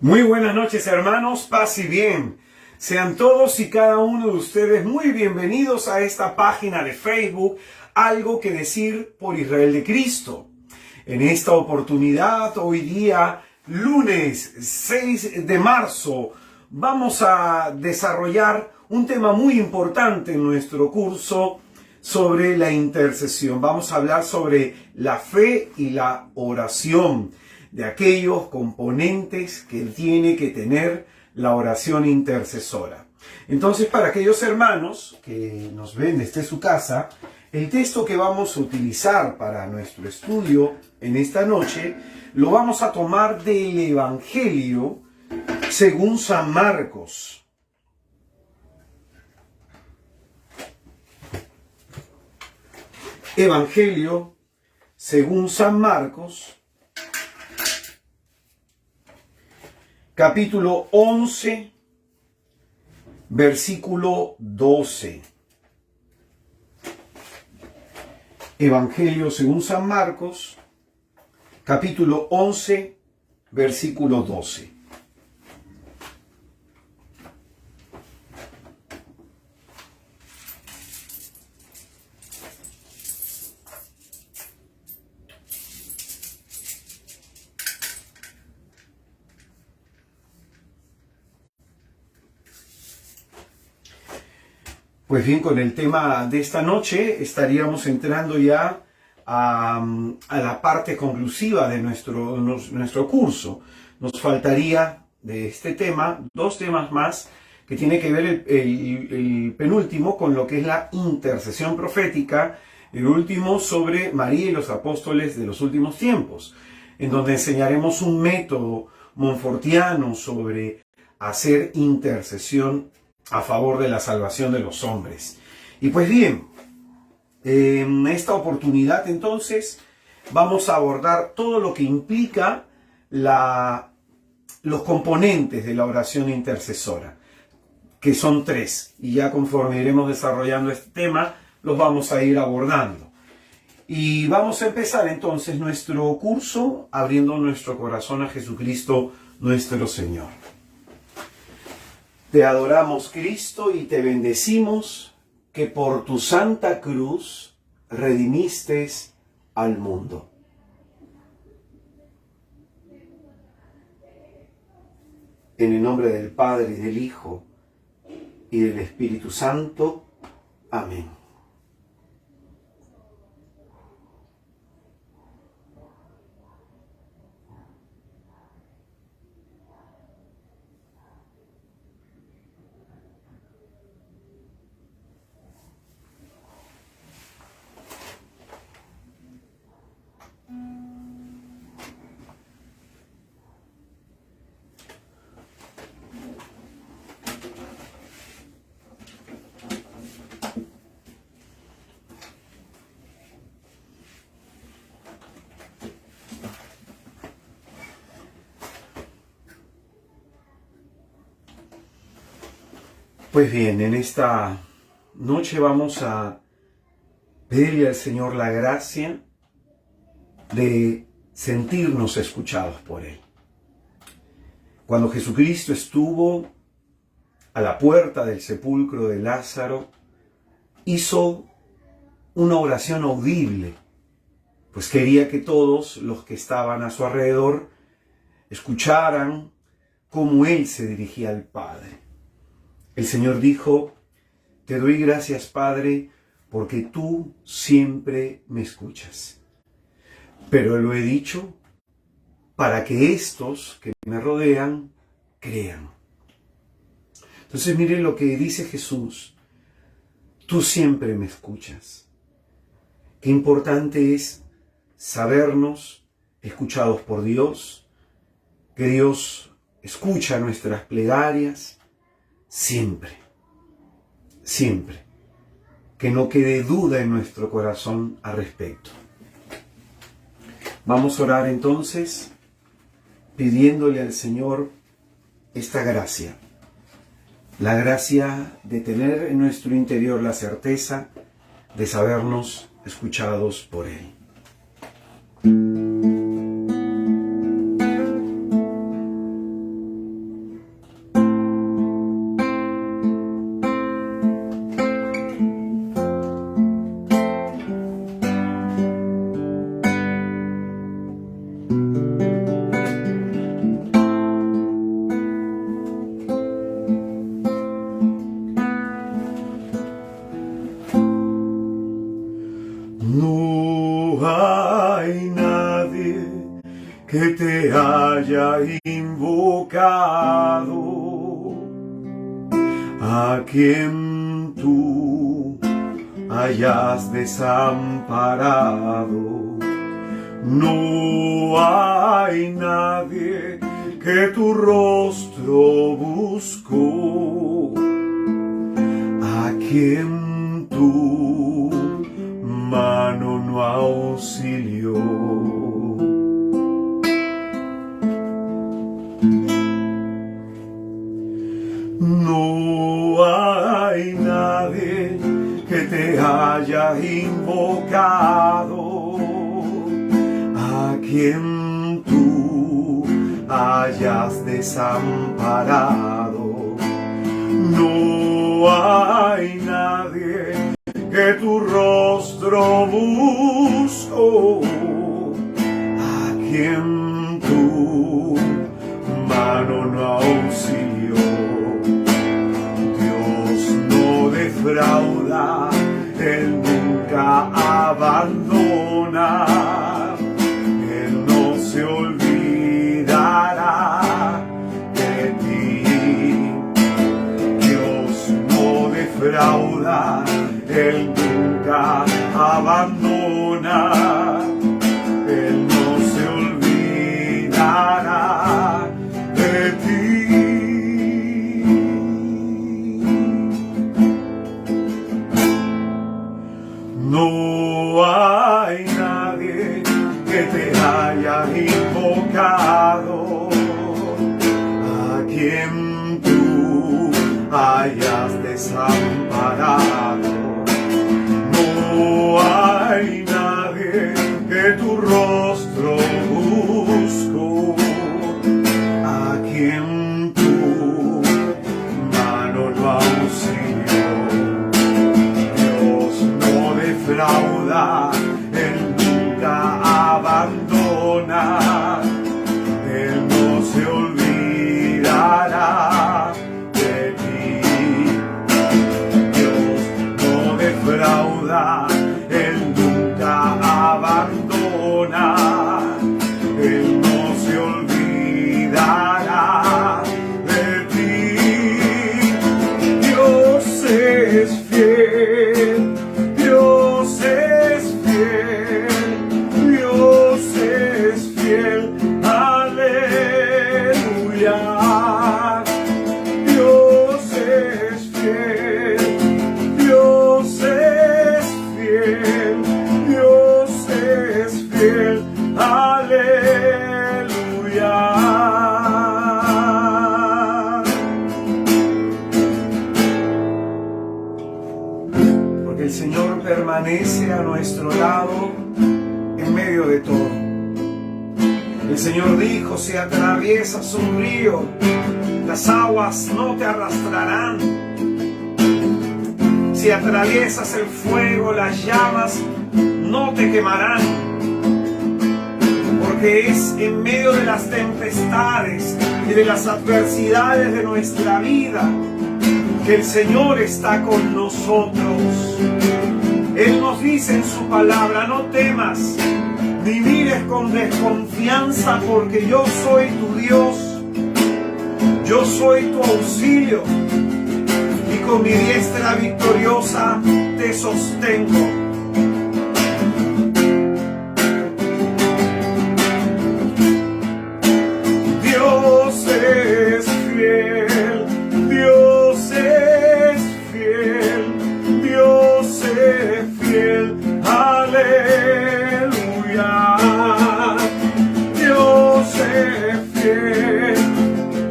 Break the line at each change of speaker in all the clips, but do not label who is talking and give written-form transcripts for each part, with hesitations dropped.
Muy buenas noches, hermanos, paz y bien. Sean todos y cada uno de ustedes muy bienvenidos a esta página de Facebook, Algo que Decir por Israel de Cristo. En esta oportunidad, hoy día, lunes 6 de marzo, vamos a desarrollar un tema muy importante en nuestro curso sobre la intercesión. Vamos a hablar sobre la fe y la oración, de aquellos componentes que tiene que tener la oración intercesora. Entonces, para aquellos hermanos que nos ven desde su casa, el texto que vamos a utilizar para nuestro estudio en esta noche lo vamos a tomar del Evangelio según San Marcos. Evangelio según San Marcos, capítulo 11, versículo 12. Evangelio según San Marcos, capítulo 11, versículo 12. Pues bien, con el tema de esta noche estaríamos entrando ya a la parte conclusiva de nuestro curso. Nos faltaría de este tema dos temas más que tiene que ver el penúltimo con lo que es la intercesión profética, el último sobre María y los apóstoles de los últimos tiempos, en donde enseñaremos un método monfortiano sobre hacer intercesión a favor de la salvación de los hombres. Y pues bien, en esta oportunidad entonces vamos a abordar todo lo que implica los componentes de la oración intercesora, que son tres, y ya conforme iremos desarrollando este tema, los vamos a ir abordando. Y vamos a empezar entonces nuestro curso abriendo nuestro corazón a Jesucristo nuestro Señor. Te adoramos, Cristo, y te bendecimos que por tu santa cruz redimiste al mundo. En el nombre del Padre, y del Hijo, y del Espíritu Santo. Amén. Pues bien, en esta noche vamos a pedirle al Señor la gracia de sentirnos escuchados por Él. Cuando Jesucristo estuvo a la puerta del sepulcro de Lázaro, hizo una oración audible, pues quería que todos los que estaban a su alrededor escucharan cómo Él se dirigía al Padre. El Señor dijo: te doy gracias, Padre, porque tú siempre me escuchas. Pero lo he dicho para que estos que me rodean crean. Entonces miren lo que dice Jesús: tú siempre me escuchas. Qué importante es sabernos escuchados por Dios, que Dios escucha nuestras plegarias siempre, siempre. Que no quede duda en nuestro corazón al respecto. Vamos a orar entonces pidiéndole al Señor esta gracia. La gracia de tener en nuestro interior la certeza de sabernos escuchados por Él. No hay nadie que te haya invocado, a quien tú hayas desamparado. No hay nadie que tu rostro buscó, a quien tu mano no auxilió. No hay nadie que te haya invocado, a quien tú hayas desamparado. No hay nadie que tu rostro buscó, a quien tu mano no auxilió. Dios no defrauda, Él nunca abandona, Él no se olvidará de ti. Dios no defrauda, Él nunca abandona, Él no se olvidará de ti. No hay nadie que te haya invocado, a quien tú hayas desamparado. No hay nadie que tu rostro buscó, a quien tu mano no auxilió. Dios no defrauda, Él nunca abandona, Él no se olvidará de ti. Dios no defrauda, Él nunca abandona, Él no se olvidará de ti. Dios es fiel, Dios es fiel, Dios es fiel, aleluya. Dios es fiel, Dios es fiel, Dios es fiel, aleluya. Porque el Señor permanece a nuestro lado en medio de todo. El Señor dijo: si atraviesas un río, las aguas no te arrastrarán. Si atraviesas el fuego, las llamas no te quemarán. Porque es en medio de las tempestades y de las adversidades de nuestra vida que el Señor está con nosotros. Él nos dice en su palabra: no temas, ni mires con desconfianza, porque yo soy tu Dios, yo soy tu auxilio, y con mi diestra victoriosa te sostengo. Dios es fiel, Dios es fiel, Dios es fiel, aleluya. Dios es fiel,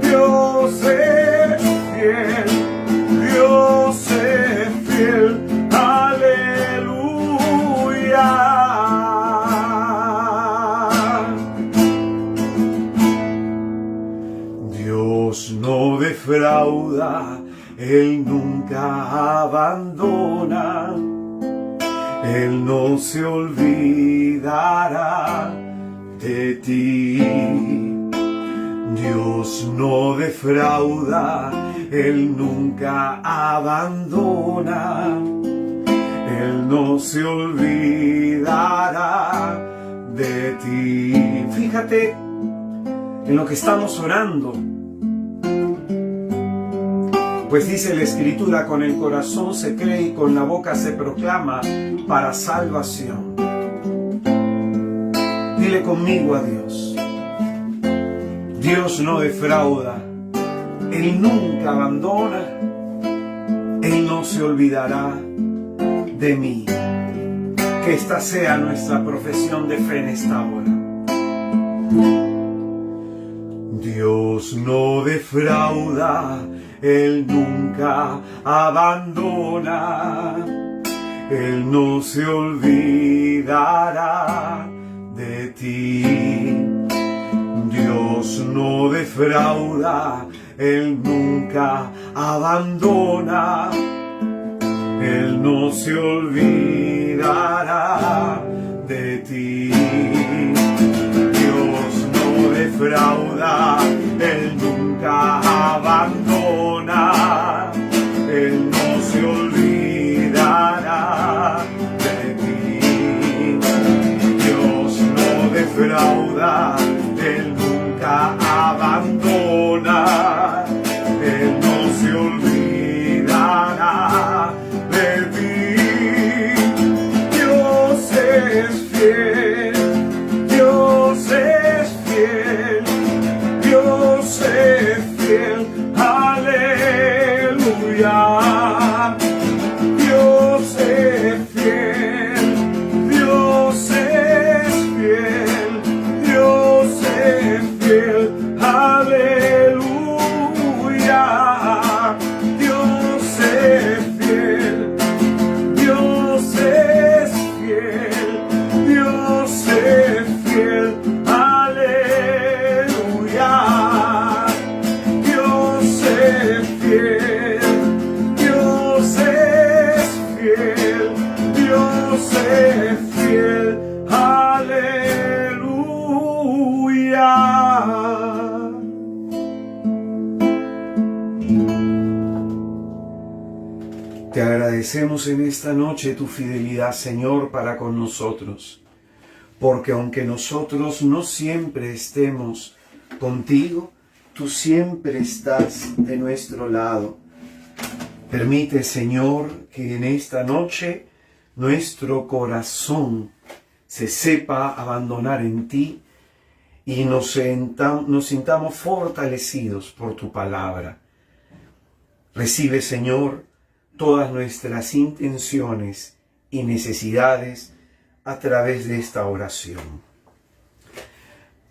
Dios es fiel, Dios es fiel, aleluya. Dios no defrauda, Él nunca abandona, Él no se olvidará de ti. Dios no defrauda, Él nunca abandona, Él no se olvidará de ti. Fíjate en lo que estamos orando. Pues dice la Escritura, con el corazón se cree y con la boca se proclama para salvación. Dile conmigo a Dios. Dios no defrauda, Él nunca abandona, Él no se olvidará de mí. Que esta sea nuestra profesión de fe en esta hora. Dios no defrauda, Él nunca abandona, Él no se olvidará de ti. Dios no defrauda, Él nunca abandona, Él no se olvidará de ti. Dios no defrauda, Él nunca abandona, Él no se olvidará de ti. Dios no defrauda, Él nunca abandona, Él no se olvidará de ti. Dios es fiel, Dios es fiel, Dios es fiel, aleluya. Dios es fiel, Dios es fiel, Dios es fiel, aleluya. Dios es fiel, Dios es fiel, Dios es fiel, aleluya. Dios es fiel, Dios es fiel, Dios es fiel, aleluya. Te agradecemos en esta noche tu fidelidad, Señor, para con nosotros, porque aunque nosotros no siempre estemos contigo, tú siempre estás de nuestro lado. Permite, Señor, que en esta noche nuestro corazón se sepa abandonar en ti y nos sintamos fortalecidos por tu palabra. Recibe, Señor, todas nuestras intenciones y necesidades a través de esta oración.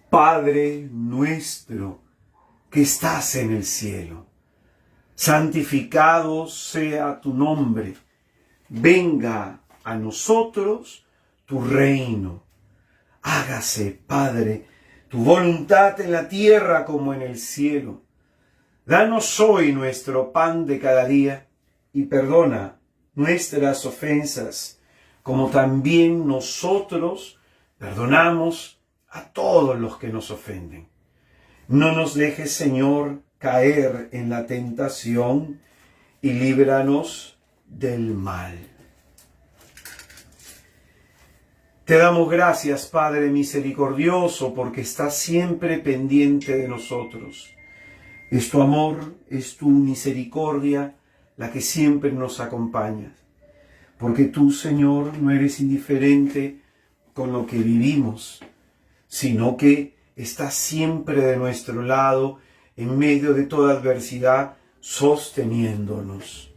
Padre nuestro que estás en el cielo, santificado sea tu nombre. Venga a nosotros tu reino. Hágase, Padre, tu voluntad en la tierra como en el cielo. Danos hoy nuestro pan de cada día y perdona nuestras ofensas, como también nosotros perdonamos a todos los que nos ofenden. No nos dejes, Señor, caer en la tentación y líbranos del mal. Te damos gracias, Padre misericordioso, porque estás siempre pendiente de nosotros. Es tu amor, es tu misericordia la que siempre nos acompaña. Porque tú, Señor, no eres indiferente con lo que vivimos, sino que estás siempre de nuestro lado en medio de toda adversidad, sosteniéndonos.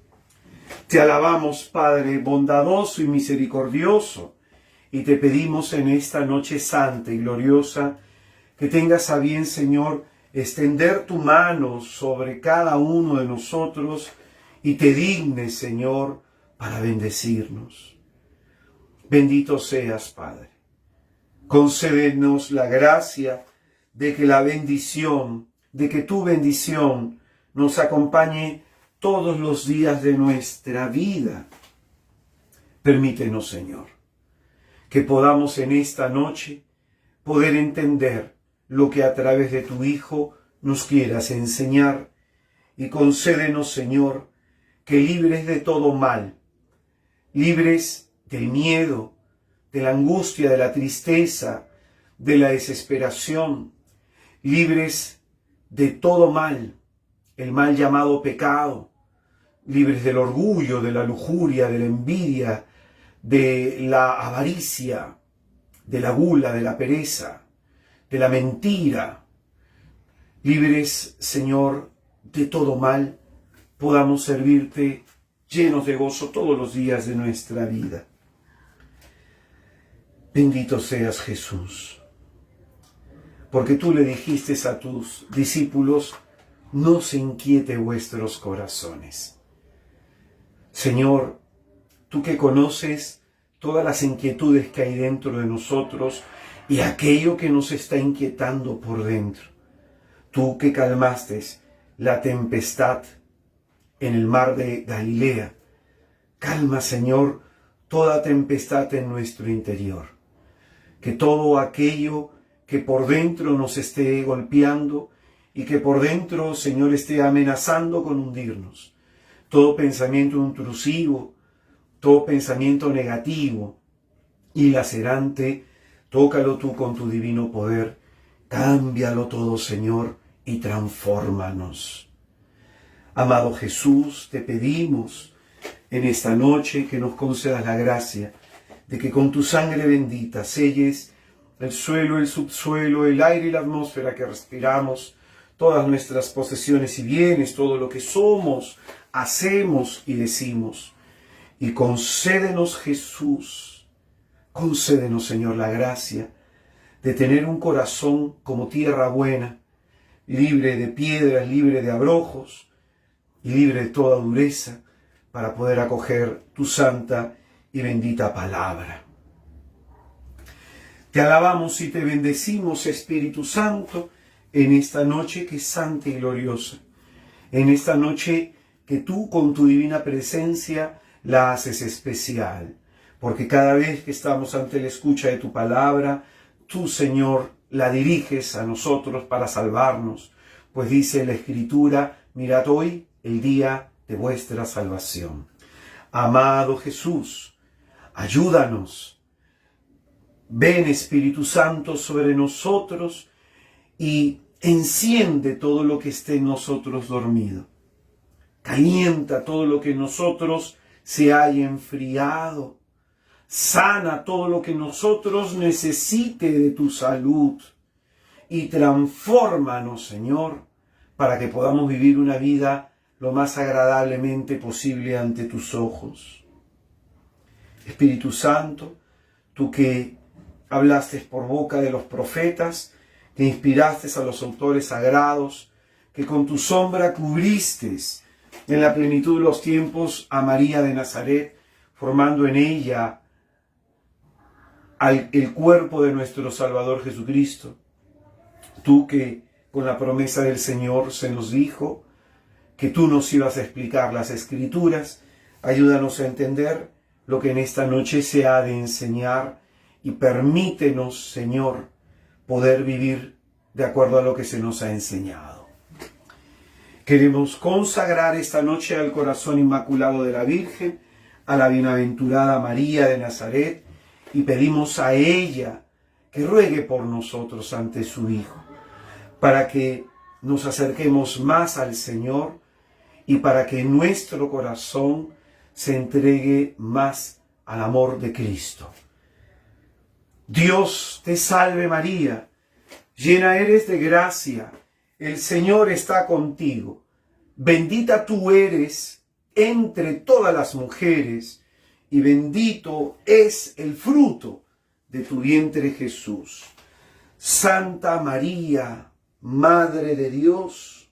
Te alabamos, Padre bondadoso y misericordioso, y te pedimos en esta noche santa y gloriosa que tengas a bien, Señor, extender tu mano sobre cada uno de nosotros y te dignes, Señor, para bendecirnos. Bendito seas, Padre. Concédenos la gracia de que tu bendición nos acompañe todos los días de nuestra vida. Permítenos, Señor, que podamos en esta noche poder entender lo que a través de tu Hijo nos quieras enseñar, y concédenos, Señor, que libres de todo mal, libres del miedo, de la angustia, de la tristeza, de la desesperación, libres de todo mal, el mal llamado pecado, libres del orgullo, de la lujuria, de la envidia, de la avaricia, de la gula, de la pereza, de la mentira. Libres, Señor, de todo mal, podamos servirte llenos de gozo todos los días de nuestra vida. Bendito seas, Jesús, porque tú le dijiste a tus discípulos: no se inquiete vuestros corazones. Señor, tú que conoces todas las inquietudes que hay dentro de nosotros y aquello que nos está inquietando por dentro, tú que calmaste la tempestad en el mar de Galilea, calma, Señor, toda tempestad en nuestro interior. Que todo aquello que por dentro nos esté golpeando y que por dentro, Señor, esté amenazando con hundirnos, todo pensamiento intrusivo, todo pensamiento negativo y lacerante, tócalo tú con tu divino poder, cámbialo todo, Señor, y transfórmanos. Amado Jesús, te pedimos en esta noche que nos concedas la gracia de que con tu sangre bendita selles el suelo, el subsuelo, el aire y la atmósfera que respiramos, todas nuestras posesiones y bienes, todo lo que somos, hacemos y decimos. Y concédenos, Jesús, concédenos, Señor, la gracia de tener un corazón como tierra buena, libre de piedras, libre de abrojos y libre de toda dureza, para poder acoger tu santa y bendita palabra. Te alabamos y te bendecimos, Espíritu Santo, en esta noche que es santa y gloriosa, en esta noche que tú con tu divina presencia la haces especial, porque cada vez que estamos ante la escucha de tu palabra, tú, Señor, la diriges a nosotros para salvarnos, pues dice la Escritura: mirad hoy el día de vuestra salvación. Amado Jesús, ayúdanos. Ven, Espíritu Santo, sobre nosotros y enciende todo lo que esté en nosotros dormido. Calienta todo lo que en nosotros se haya enfriado. Sana todo lo que en nosotros necesite de tu salud. Y transfórmanos, Señor, para que podamos vivir una vida lo más agradablemente posible ante tus ojos. Espíritu Santo, tú que hablaste por boca de los profetas, que inspiraste a los autores sagrados, que con tu sombra cubriste en la plenitud de los tiempos a María de Nazaret, formando en ella el cuerpo de nuestro Salvador Jesucristo. Tú que con la promesa del Señor se nos dijo que tú nos ibas a explicar las Escrituras, ayúdanos a entender lo que en esta noche se ha de enseñar y permítenos, Señor, poder vivir de acuerdo a lo que se nos ha enseñado. Queremos consagrar esta noche al corazón inmaculado de la Virgen, a la bienaventurada María de Nazaret, y pedimos a ella que ruegue por nosotros ante su Hijo, para que nos acerquemos más al Señor y para que nuestro corazón se entregue más al amor de Cristo. Dios te salve María, llena eres de gracia, el Señor está contigo. Bendita tú eres entre todas las mujeres, y bendito es el fruto de tu vientre Jesús. Santa María, Madre de Dios,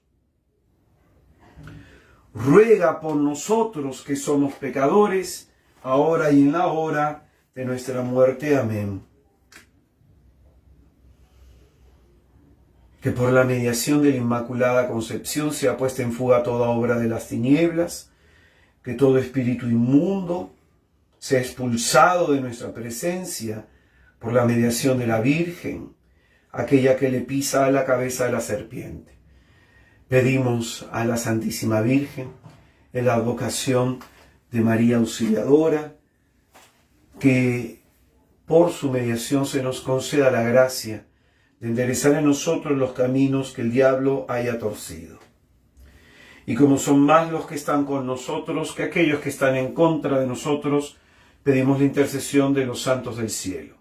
ruega por nosotros que somos pecadores, ahora y en la hora de nuestra muerte. Amén. Que por la mediación de la Inmaculada Concepción sea puesta en fuga toda obra de las tinieblas, que todo espíritu inmundo sea expulsado de nuestra presencia por la mediación de la Virgen, aquella que le pisa a la cabeza de la serpiente. Pedimos a la Santísima Virgen, en la advocación de María Auxiliadora, que por su mediación se nos conceda la gracia de enderezar en nosotros los caminos que el diablo haya torcido. Y como son más los que están con nosotros que aquellos que están en contra de nosotros, pedimos la intercesión de los santos del cielo.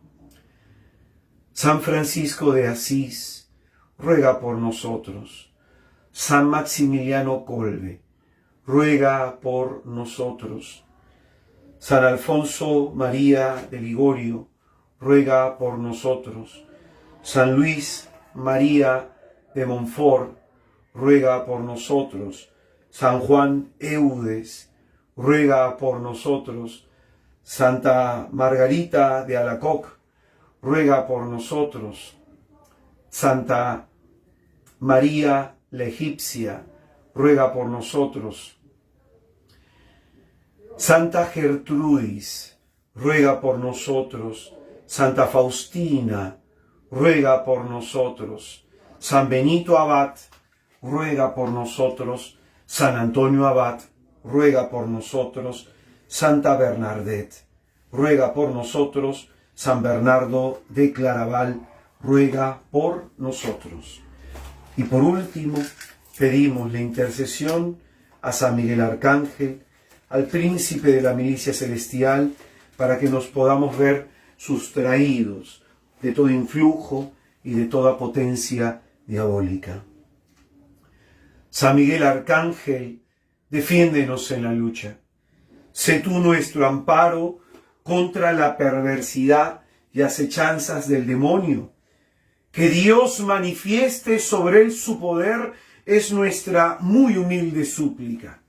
San Francisco de Asís, ruega por nosotros. San Maximiliano Kolbe, ruega por nosotros. San Alfonso María de Ligorio, ruega por nosotros. San Luis María de Montfort, ruega por nosotros. San Juan Eudes, ruega por nosotros. Santa Margarita de Alacoque, ruega por nosotros. Santa María la Egipcia, ruega por nosotros. Santa Gertrudis, ruega por nosotros. Santa Faustina, ruega por nosotros. San Benito Abad, ruega por nosotros. San Antonio Abad, ruega por nosotros. Santa Bernadette, ruega por nosotros. San Bernardo de Claraval, ruega por nosotros. Y por último, pedimos la intercesión a San Miguel Arcángel, al príncipe de la milicia celestial, para que nos podamos ver sustraídos de todo influjo y de toda potencia diabólica. San Miguel Arcángel, defiéndenos en la lucha. Sé tú nuestro amparo contra la perversidad y acechanzas del demonio. Que Dios manifieste sobre él su poder es nuestra muy humilde súplica.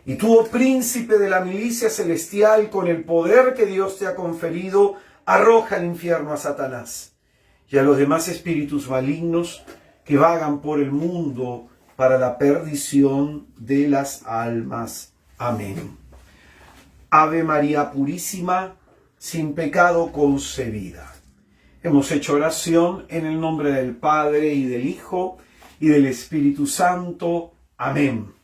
Y tú, oh príncipe de la milicia celestial, con el poder que Dios te ha conferido, arroja al infierno a Satanás y a los demás espíritus malignos que vagan por el mundo para la perdición de las almas. Amén. Ave María Purísima, sin pecado concebida. Hemos hecho oración en el nombre del Padre y del Hijo y del Espíritu Santo. Amén.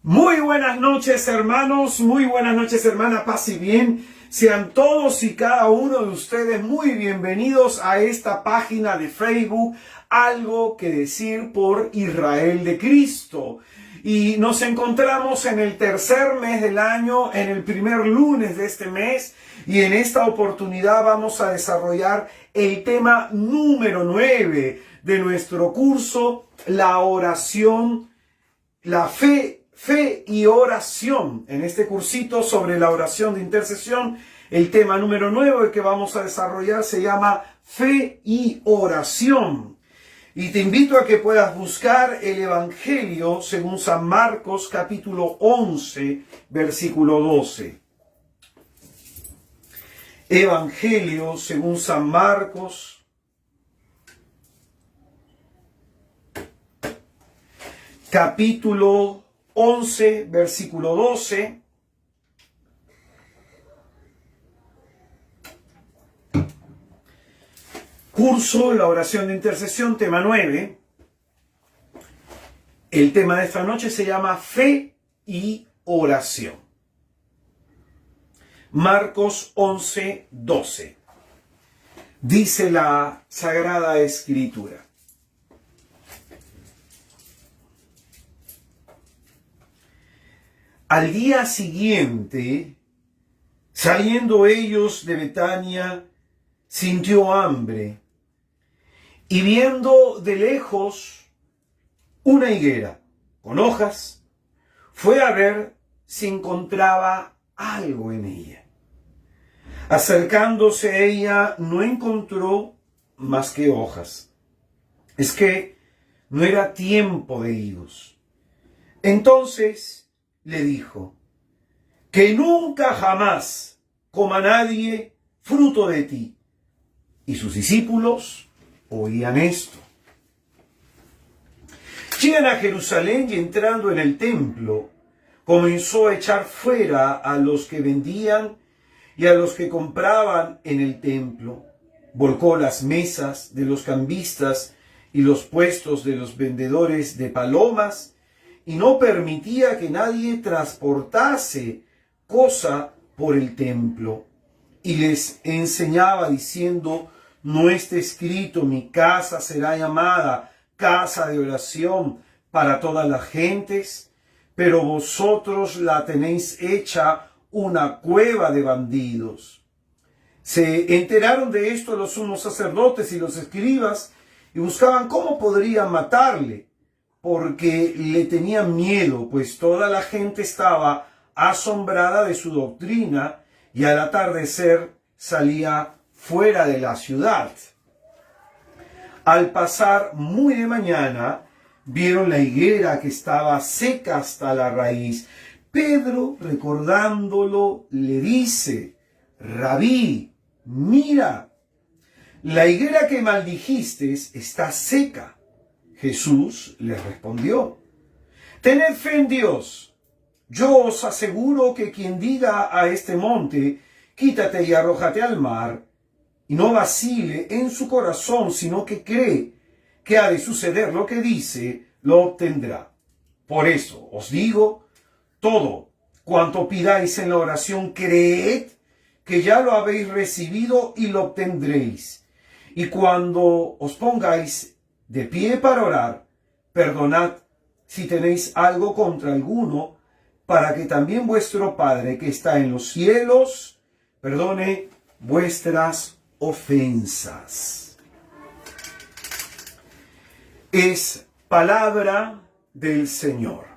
Muy buenas noches, hermanos, muy buenas noches, hermana, paz y bien. Sean todos y cada uno de ustedes muy bienvenidos a esta página de Facebook, Algo que Decir por Israel de Cristo. Y nos encontramos en el tercer mes del año, en el primer lunes de este mes, y en esta oportunidad vamos a desarrollar el tema número 9 de nuestro curso, la oración, la fe y oración. En este cursito sobre la oración de intercesión, el tema número 9 que vamos a desarrollar se llama fe y oración. Y te invito a que puedas buscar el Evangelio según San Marcos, capítulo 11, versículo 12. Evangelio según San Marcos, capítulo 11, versículo 12. Curso, la oración de intercesión, tema 9. El tema de esta noche se llama fe y oración. Marcos 11, 12. Dice la Sagrada Escritura: al día siguiente, saliendo ellos de Betania, sintió hambre, y viendo de lejos una higuera con hojas, fue a ver si encontraba algo en ella. Acercándose a ella, no encontró más que hojas. Es que no era tiempo de higos. Entonces le dijo: que nunca jamás coma nadie fruto de ti. Y sus discípulos oían esto. Llegan a Jerusalén y entrando en el templo, comenzó a echar fuera a los que vendían y a los que compraban en el templo. Volcó las mesas de los cambistas y los puestos de los vendedores de palomas, y no permitía que nadie transportase cosa por el templo. y les enseñaba diciendo: ¿no está escrito, mi casa será llamada casa de oración para todas las gentes? Pero vosotros la tenéis hecha una cueva de bandidos. Se enteraron de esto los sumos sacerdotes y los escribas y buscaban cómo podrían matarle, porque le tenían miedo, pues toda la gente estaba asombrada de su doctrina y al atardecer salía fuera de la ciudad. Al pasar muy de mañana, vieron la higuera que estaba seca hasta la raíz. Pedro, recordándolo, le dice: Rabí, mira, la higuera que maldijiste está seca. Jesús le respondió: tened fe en Dios. Yo os aseguro que quien diga a este monte: quítate y arrójate al mar, y no vacile en su corazón, sino que cree que ha de suceder lo que dice, lo obtendrá. Por eso os digo, todo cuanto pidáis en la oración, creed que ya lo habéis recibido y lo obtendréis. Y cuando os pongáis de pie para orar, perdonad si tenéis algo contra alguno, para que también vuestro Padre que está en los cielos perdone vuestras ofensas. Es palabra del Señor.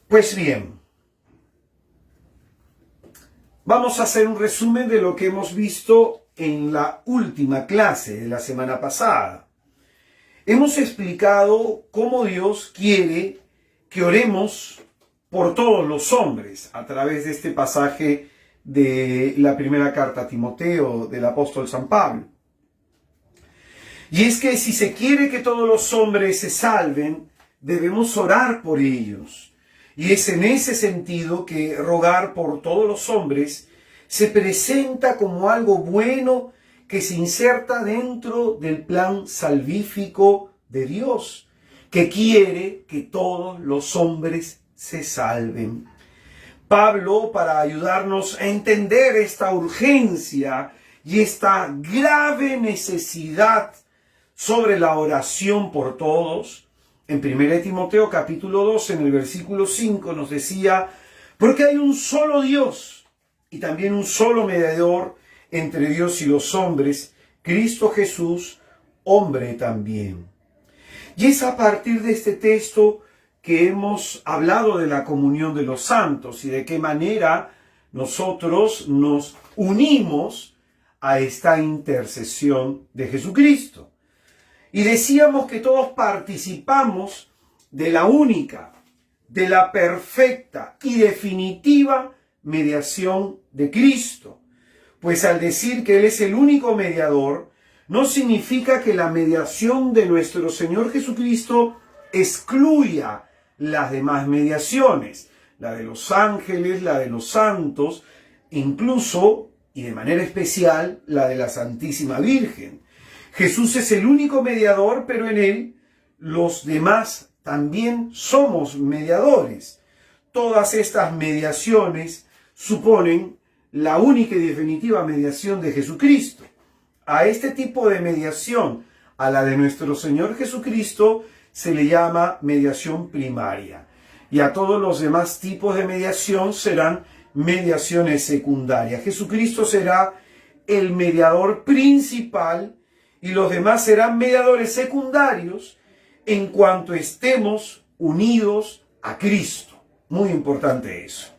Pues bien, vamos a hacer un resumen de lo que hemos visto en la última clase de la semana pasada. Hemos explicado cómo Dios quiere que oremos por todos los hombres a través de este pasaje de la primera carta a Timoteo del apóstol San Pablo. Y es que si se quiere que todos los hombres se salven, debemos orar por ellos. Y es en ese sentido que rogar por todos los hombres se presenta como algo bueno que se inserta dentro del plan salvífico de Dios, que quiere que todos los hombres se salven. Pablo, para ayudarnos a entender esta urgencia y esta grave necesidad sobre la oración por todos, en 1 Timoteo capítulo 2, en el versículo 5, nos decía: porque hay un solo Dios y también un solo mediador entre Dios y los hombres, Cristo Jesús, hombre también. Y es a partir de este texto que hemos hablado de la comunión de los santos y de qué manera nosotros nos unimos a esta intercesión de Jesucristo. Y decíamos que todos participamos de la única, de la perfecta y definitiva mediación de Cristo. Pues al decir que Él es el único mediador, no significa que la mediación de nuestro Señor Jesucristo excluya las demás mediaciones, la de los ángeles, la de los santos, incluso, y de manera especial, la de la Santísima Virgen. Jesús es el único mediador, pero en Él los demás también somos mediadores. Todas estas mediaciones suponen la única y definitiva mediación de Jesucristo. A este tipo de mediación, a la de nuestro Señor Jesucristo, se le llama mediación primaria. Y a todos los demás tipos de mediación serán mediaciones secundarias. Jesucristo será el mediador principal y los demás serán mediadores secundarios en cuanto estemos unidos a Cristo. Muy importante eso.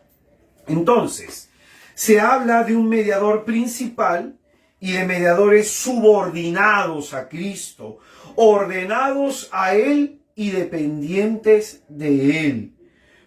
Entonces, se habla de un mediador principal y de mediadores subordinados a Cristo, ordenados a Él y dependientes de Él.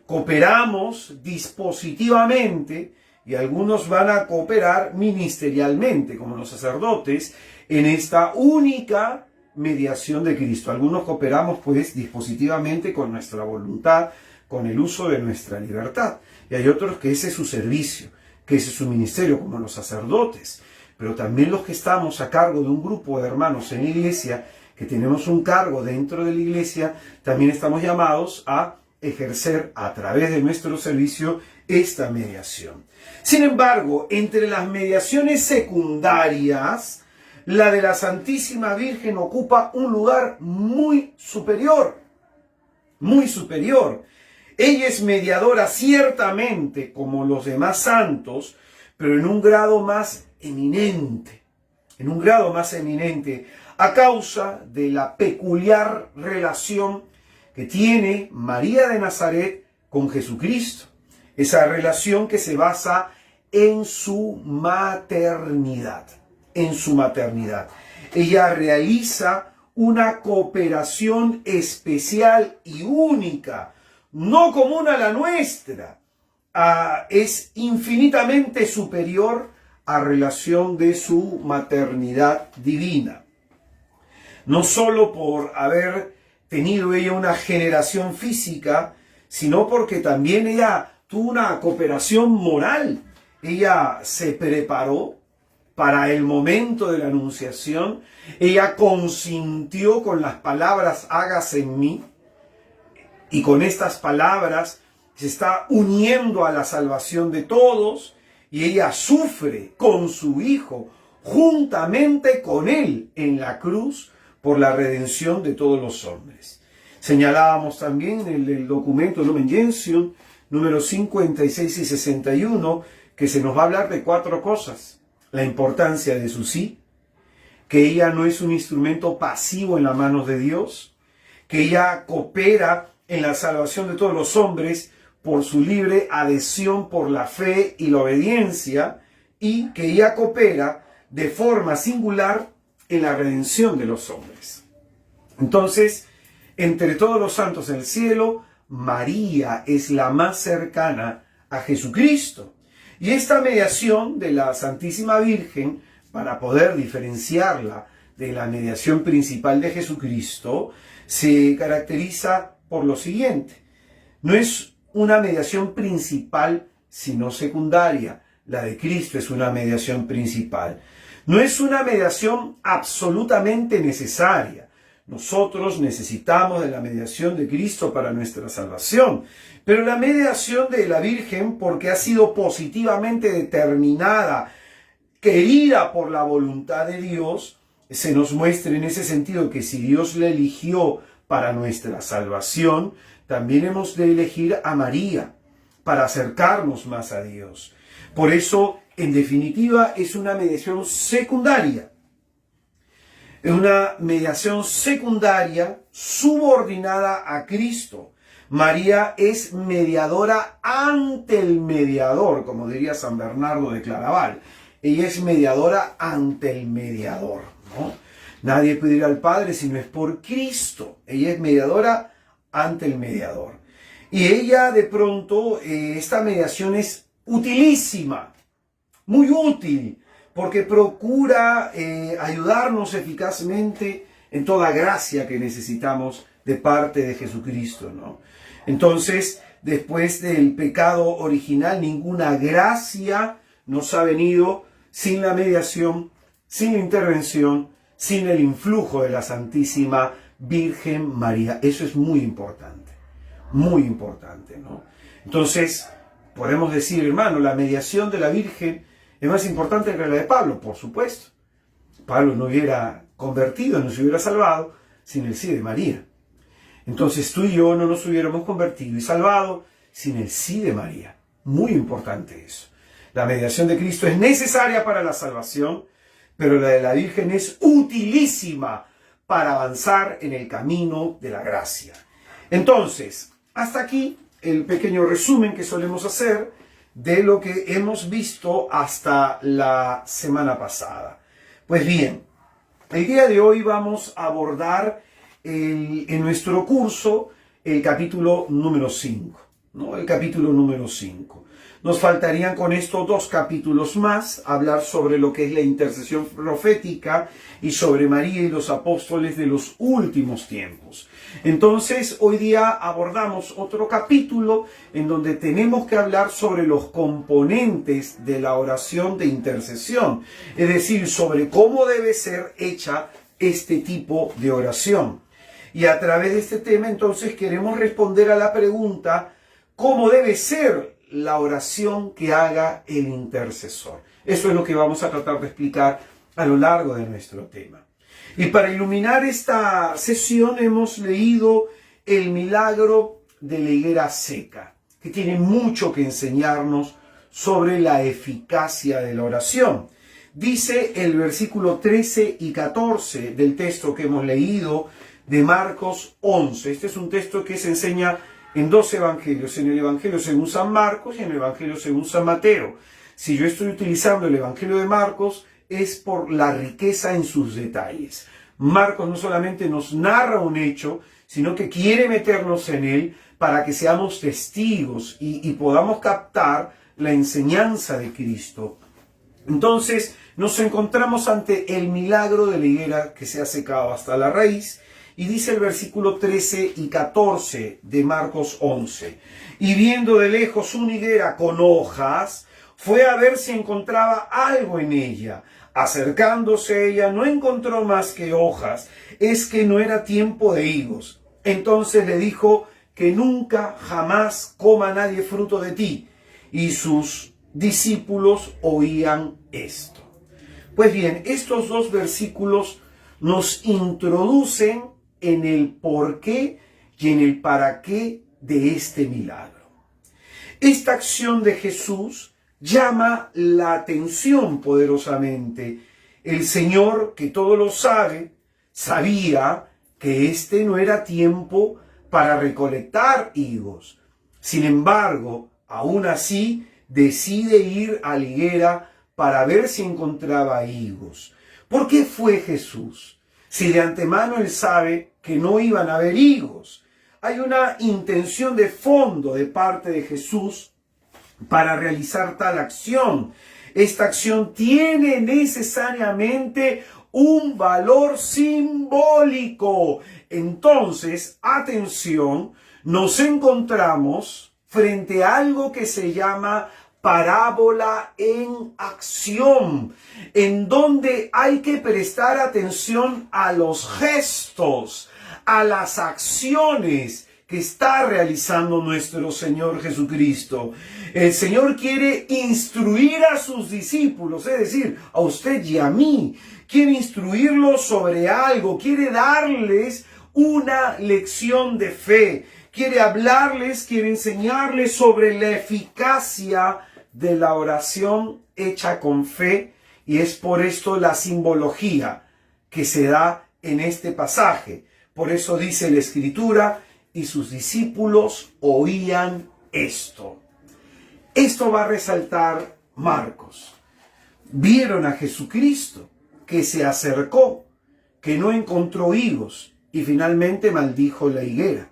Cooperamos dispositivamente y algunos van a cooperar ministerialmente, como los sacerdotes, en esta única mediación de Cristo. Algunos cooperamos pues dispositivamente con nuestra voluntad, con el uso de nuestra libertad. Y hay otros que ese es su servicio, que ese es su ministerio, como los sacerdotes, pero también los que estamos a cargo de un grupo de hermanos en la iglesia, que tenemos un cargo dentro de la iglesia, también estamos llamados a ejercer a través de nuestro servicio esta mediación. Sin embargo, entre las mediaciones secundarias, la de la Santísima Virgen ocupa un lugar muy superior, muy superior. Ella es mediadora ciertamente como los demás santos, pero en un grado más eminente, a causa de la peculiar relación que tiene María de Nazaret con Jesucristo. Esa relación que se basa en su maternidad, Ella realiza una cooperación especial y única, no común a la nuestra. Es infinitamente superior a relación de su maternidad divina. No solo por haber tenido ella una generación física, sino porque también ella tuvo una cooperación moral. Ella se preparó para el momento de la anunciación. Ella consintió con las palabras hágase en mí. Y con estas palabras se está uniendo a la salvación de todos. Y ella sufre con su Hijo, juntamente con Él en la cruz, por la redención de todos los hombres. Señalábamos también en el documento Lumen Gentium, número 56 y 61, que se nos va a hablar de 4 cosas. La importancia de su sí, que ella no es un instrumento pasivo en las manos de Dios, que ella coopera en la salvación de todos los hombres por su libre adhesión por la fe y la obediencia, y que ella coopera de forma singular en la redención de los hombres. Entonces, entre todos los santos del cielo, María es la más cercana a Jesucristo. Y esta mediación de la Santísima Virgen, para poder diferenciarla de la mediación principal de Jesucristo, se caracteriza por lo siguiente. No es una mediación principal, sino secundaria. La de Cristo es una mediación principal. No es una mediación absolutamente necesaria. Nosotros necesitamos de la mediación de Cristo para nuestra salvación. Pero la mediación de la Virgen, porque ha sido positivamente determinada, querida por la voluntad de Dios, se nos muestra en ese sentido que si Dios la eligió para nuestra salvación, también hemos de elegir a María para acercarnos más a Dios. Por eso, en definitiva, es una mediación secundaria. Es una mediación secundaria subordinada a Cristo. María es mediadora ante el mediador, como diría San Bernardo de Claraval. Ella es mediadora ante el mediador, ¿no? Nadie puede ir al Padre si no es por Cristo. Ella es mediadora ante el mediador. Y ella, de pronto, esta mediación es utilísima, muy útil, porque procura ayudarnos eficazmente en toda gracia que necesitamos de parte de Jesucristo, ¿no? Entonces, después del pecado original, ninguna gracia nos ha venido sin la mediación, sin la intervención, sin el influjo de la Santísima Virgen María. Eso es muy importante, ¿no? Entonces, podemos decir, hermano, la mediación de la Virgen es más importante que la de Pablo, por supuesto. Pablo no hubiera convertido, no se hubiera salvado sin el sí de María. Entonces tú y yo no nos hubiéramos convertido y salvado sin el sí de María. Muy importante eso. La mediación de Cristo es necesaria para la salvación, pero la de la Virgen es utilísima para avanzar en el camino de la gracia. Entonces, hasta aquí el pequeño resumen que solemos hacer de lo que hemos visto hasta la semana pasada. Pues bien, el día de hoy vamos a abordar en nuestro curso el capítulo número 5, ¿no? El capítulo número 5, Nos faltarían con esto 2 capítulos más, hablar sobre lo que es la intercesión profética y sobre María y los apóstoles de los últimos tiempos. Entonces, hoy día abordamos otro capítulo en donde tenemos que hablar sobre los componentes de la oración de intercesión, es decir, sobre cómo debe ser hecha este tipo de oración. Y a través de este tema, entonces, queremos responder a la pregunta, ¿cómo debe ser la oración que haga el intercesor? Eso es lo que vamos a tratar de explicar a lo largo de nuestro tema. Y para iluminar esta sesión hemos leído el milagro de la higuera seca, que tiene mucho que enseñarnos sobre la eficacia de la oración. Dice el versículo 13 y 14 del texto que hemos leído de Marcos 11. Este es un texto que se enseña en 2 evangelios, en el evangelio según San Marcos y en el evangelio según San Mateo. Si yo estoy utilizando el evangelio de Marcos, es por la riqueza en sus detalles. Marcos no solamente nos narra un hecho, sino que quiere meternos en él para que seamos testigos y podamos captar la enseñanza de Cristo. Entonces nos encontramos ante el milagro de la higuera que se ha secado hasta la raíz, y dice el versículo 13 y 14 de Marcos 11. Y viendo de lejos una higuera con hojas, fue a ver si encontraba algo en ella. Acercándose a ella, no encontró más que hojas, es que no era tiempo de higos. Entonces le dijo que nunca jamás coma nadie fruto de ti. Y sus discípulos oían esto. Pues bien, estos 2 versículos nos introducen en el porqué y en el para qué de este milagro. Esta acción de Jesús llama la atención poderosamente. El Señor, que todo lo sabe, sabía que este no era tiempo para recolectar higos. Sin embargo, aún así, decide ir a la higuera para ver si encontraba higos. ¿Por qué fue Jesús? Si de antemano él sabe que no iban a haber higos. Hay una intención de fondo de parte de Jesús para realizar tal acción. Esta acción tiene necesariamente un valor simbólico. Entonces, atención, nos encontramos frente a algo que se llama parábola en acción, en donde hay que prestar atención a los gestos, a las acciones que está realizando nuestro Señor Jesucristo. El Señor quiere instruir a sus discípulos, es decir, a usted y a mí. Quiere instruirlos sobre algo, quiere darles una lección de fe. Quiere hablarles, quiere enseñarles sobre la eficacia de la oración hecha con fe, y es por esto la simbología que se da en este pasaje. Por eso dice la Escritura, y sus discípulos oían esto. Esto va a resaltar Marcos. Vieron a Jesucristo que se acercó, que no encontró higos y finalmente maldijo la higuera.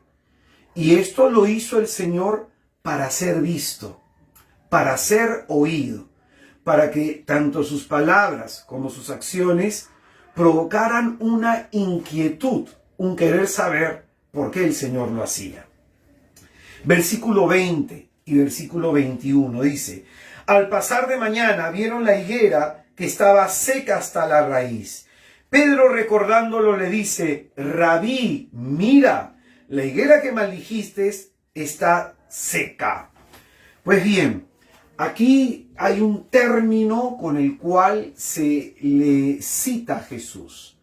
Y esto lo hizo el Señor para ser visto, para ser oído, para que tanto sus palabras como sus acciones provocaran una inquietud, un querer saber por qué el Señor lo hacía. Versículo 20 y versículo 21 dice: al pasar de mañana vieron la higuera que estaba seca hasta la raíz. Pedro, recordándolo, le dice: Rabí, mira, la higuera que maldijiste está seca. Pues bien, aquí hay un término con el cual se le cita a Jesús.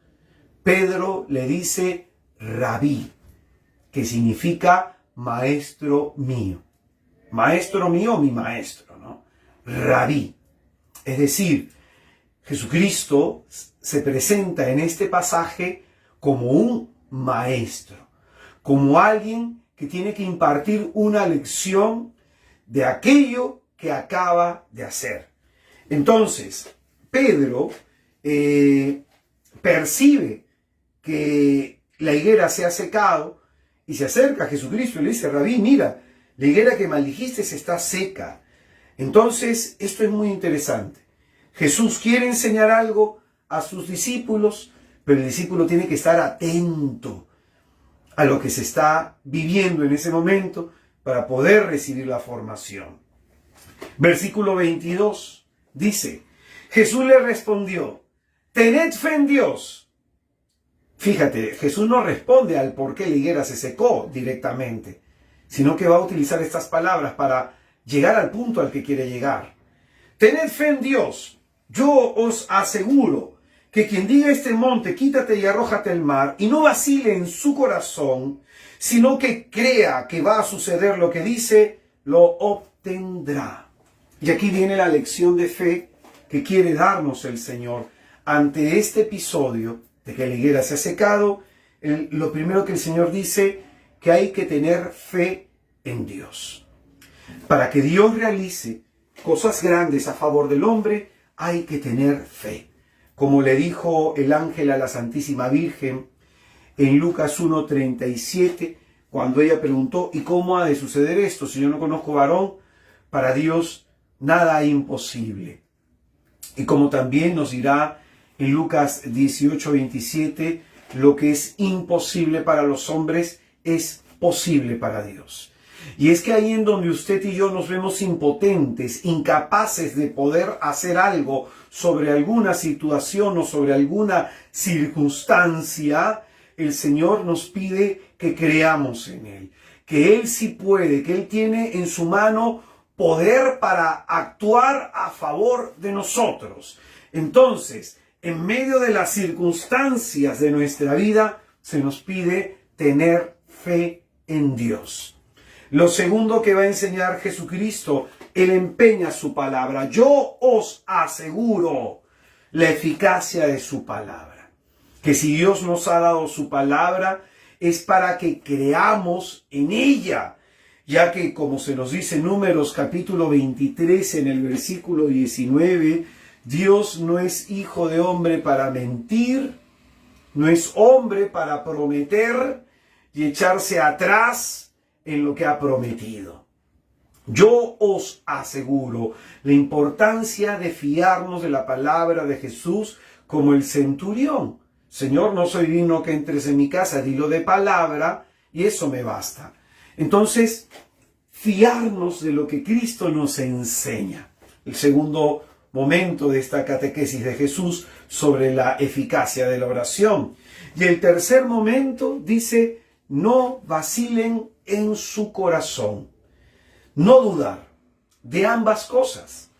Pedro le dice Rabí, que significa maestro mío. Maestro mío, mi maestro, ¿no? Rabí. Es decir, Jesucristo se presenta en este pasaje como un maestro, como alguien que tiene que impartir una lección de aquello que acaba de hacer. Entonces, Pedro percibe que la higuera se ha secado y se acerca a Jesucristo y le dice: Rabí, mira, la higuera que maldijiste está seca. Entonces, esto es muy interesante. Jesús quiere enseñar algo a sus discípulos, pero el discípulo tiene que estar atento a lo que se está viviendo en ese momento para poder recibir la formación. Versículo 22 dice, Jesús le respondió, tened fe en Dios. Fíjate, Jesús no responde al por qué la higuera se secó directamente, sino que va a utilizar estas palabras para llegar al punto al que quiere llegar. Tened fe en Dios. Yo os aseguro que quien diga a este monte, quítate y arrójate al mar, y no vacile en su corazón, sino que crea que va a suceder lo que dice, lo obtendrá. Y aquí viene la lección de fe que quiere darnos el Señor ante este episodio de que la higuera se ha secado. Lo primero que el Señor dice, que hay que tener fe en Dios. Para que Dios realice cosas grandes a favor del hombre, hay que tener fe. Como le dijo el ángel a la Santísima Virgen en Lucas 1:37, cuando ella preguntó, ¿y cómo ha de suceder esto? Si yo no conozco varón, para Dios nada es imposible. Y como también nos dirá en Lucas 18:27, lo que es imposible para los hombres es posible para Dios. Y es que ahí en donde usted y yo nos vemos impotentes, incapaces de poder hacer algo sobre alguna situación o sobre alguna circunstancia, el Señor nos pide que creamos en Él, que Él sí puede, que Él tiene en su mano poder para actuar a favor de nosotros. Entonces, en medio de las circunstancias de nuestra vida, se nos pide tener fe en Dios. Lo segundo que va a enseñar Jesucristo, Él empeña su palabra. Yo os aseguro la eficacia de su palabra. Que si Dios nos ha dado su palabra, es para que creamos en ella. Ya que, como se nos dice en Números capítulo 23, en el versículo 19, Dios no es hijo de hombre para mentir, no es hombre para prometer y echarse atrás en lo que ha prometido. Yo os aseguro la importancia de fiarnos de la palabra de Jesús como el centurión. Señor, no soy digno que entres en mi casa, dilo de palabra y eso me basta. Entonces, fiarnos de lo que Cristo nos enseña. El segundo momento de esta catequesis de Jesús sobre la eficacia de la oración. Y el tercer momento dice, no vacilen en su corazón. No dudar de ambas cosas.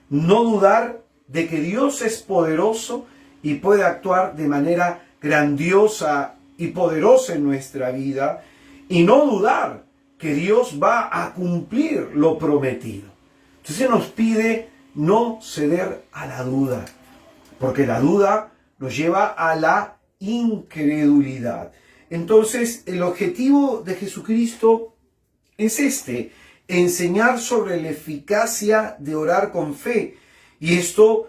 No dudar de que Dios es poderoso y puede actuar de manera grandiosa y poderosa en nuestra vida. Y no dudar que Dios va a cumplir lo prometido. Entonces nos pide no ceder a la duda, porque la duda nos lleva a la incredulidad. Entonces, el objetivo de Jesucristo es enseñar sobre la eficacia de orar con fe. Y esto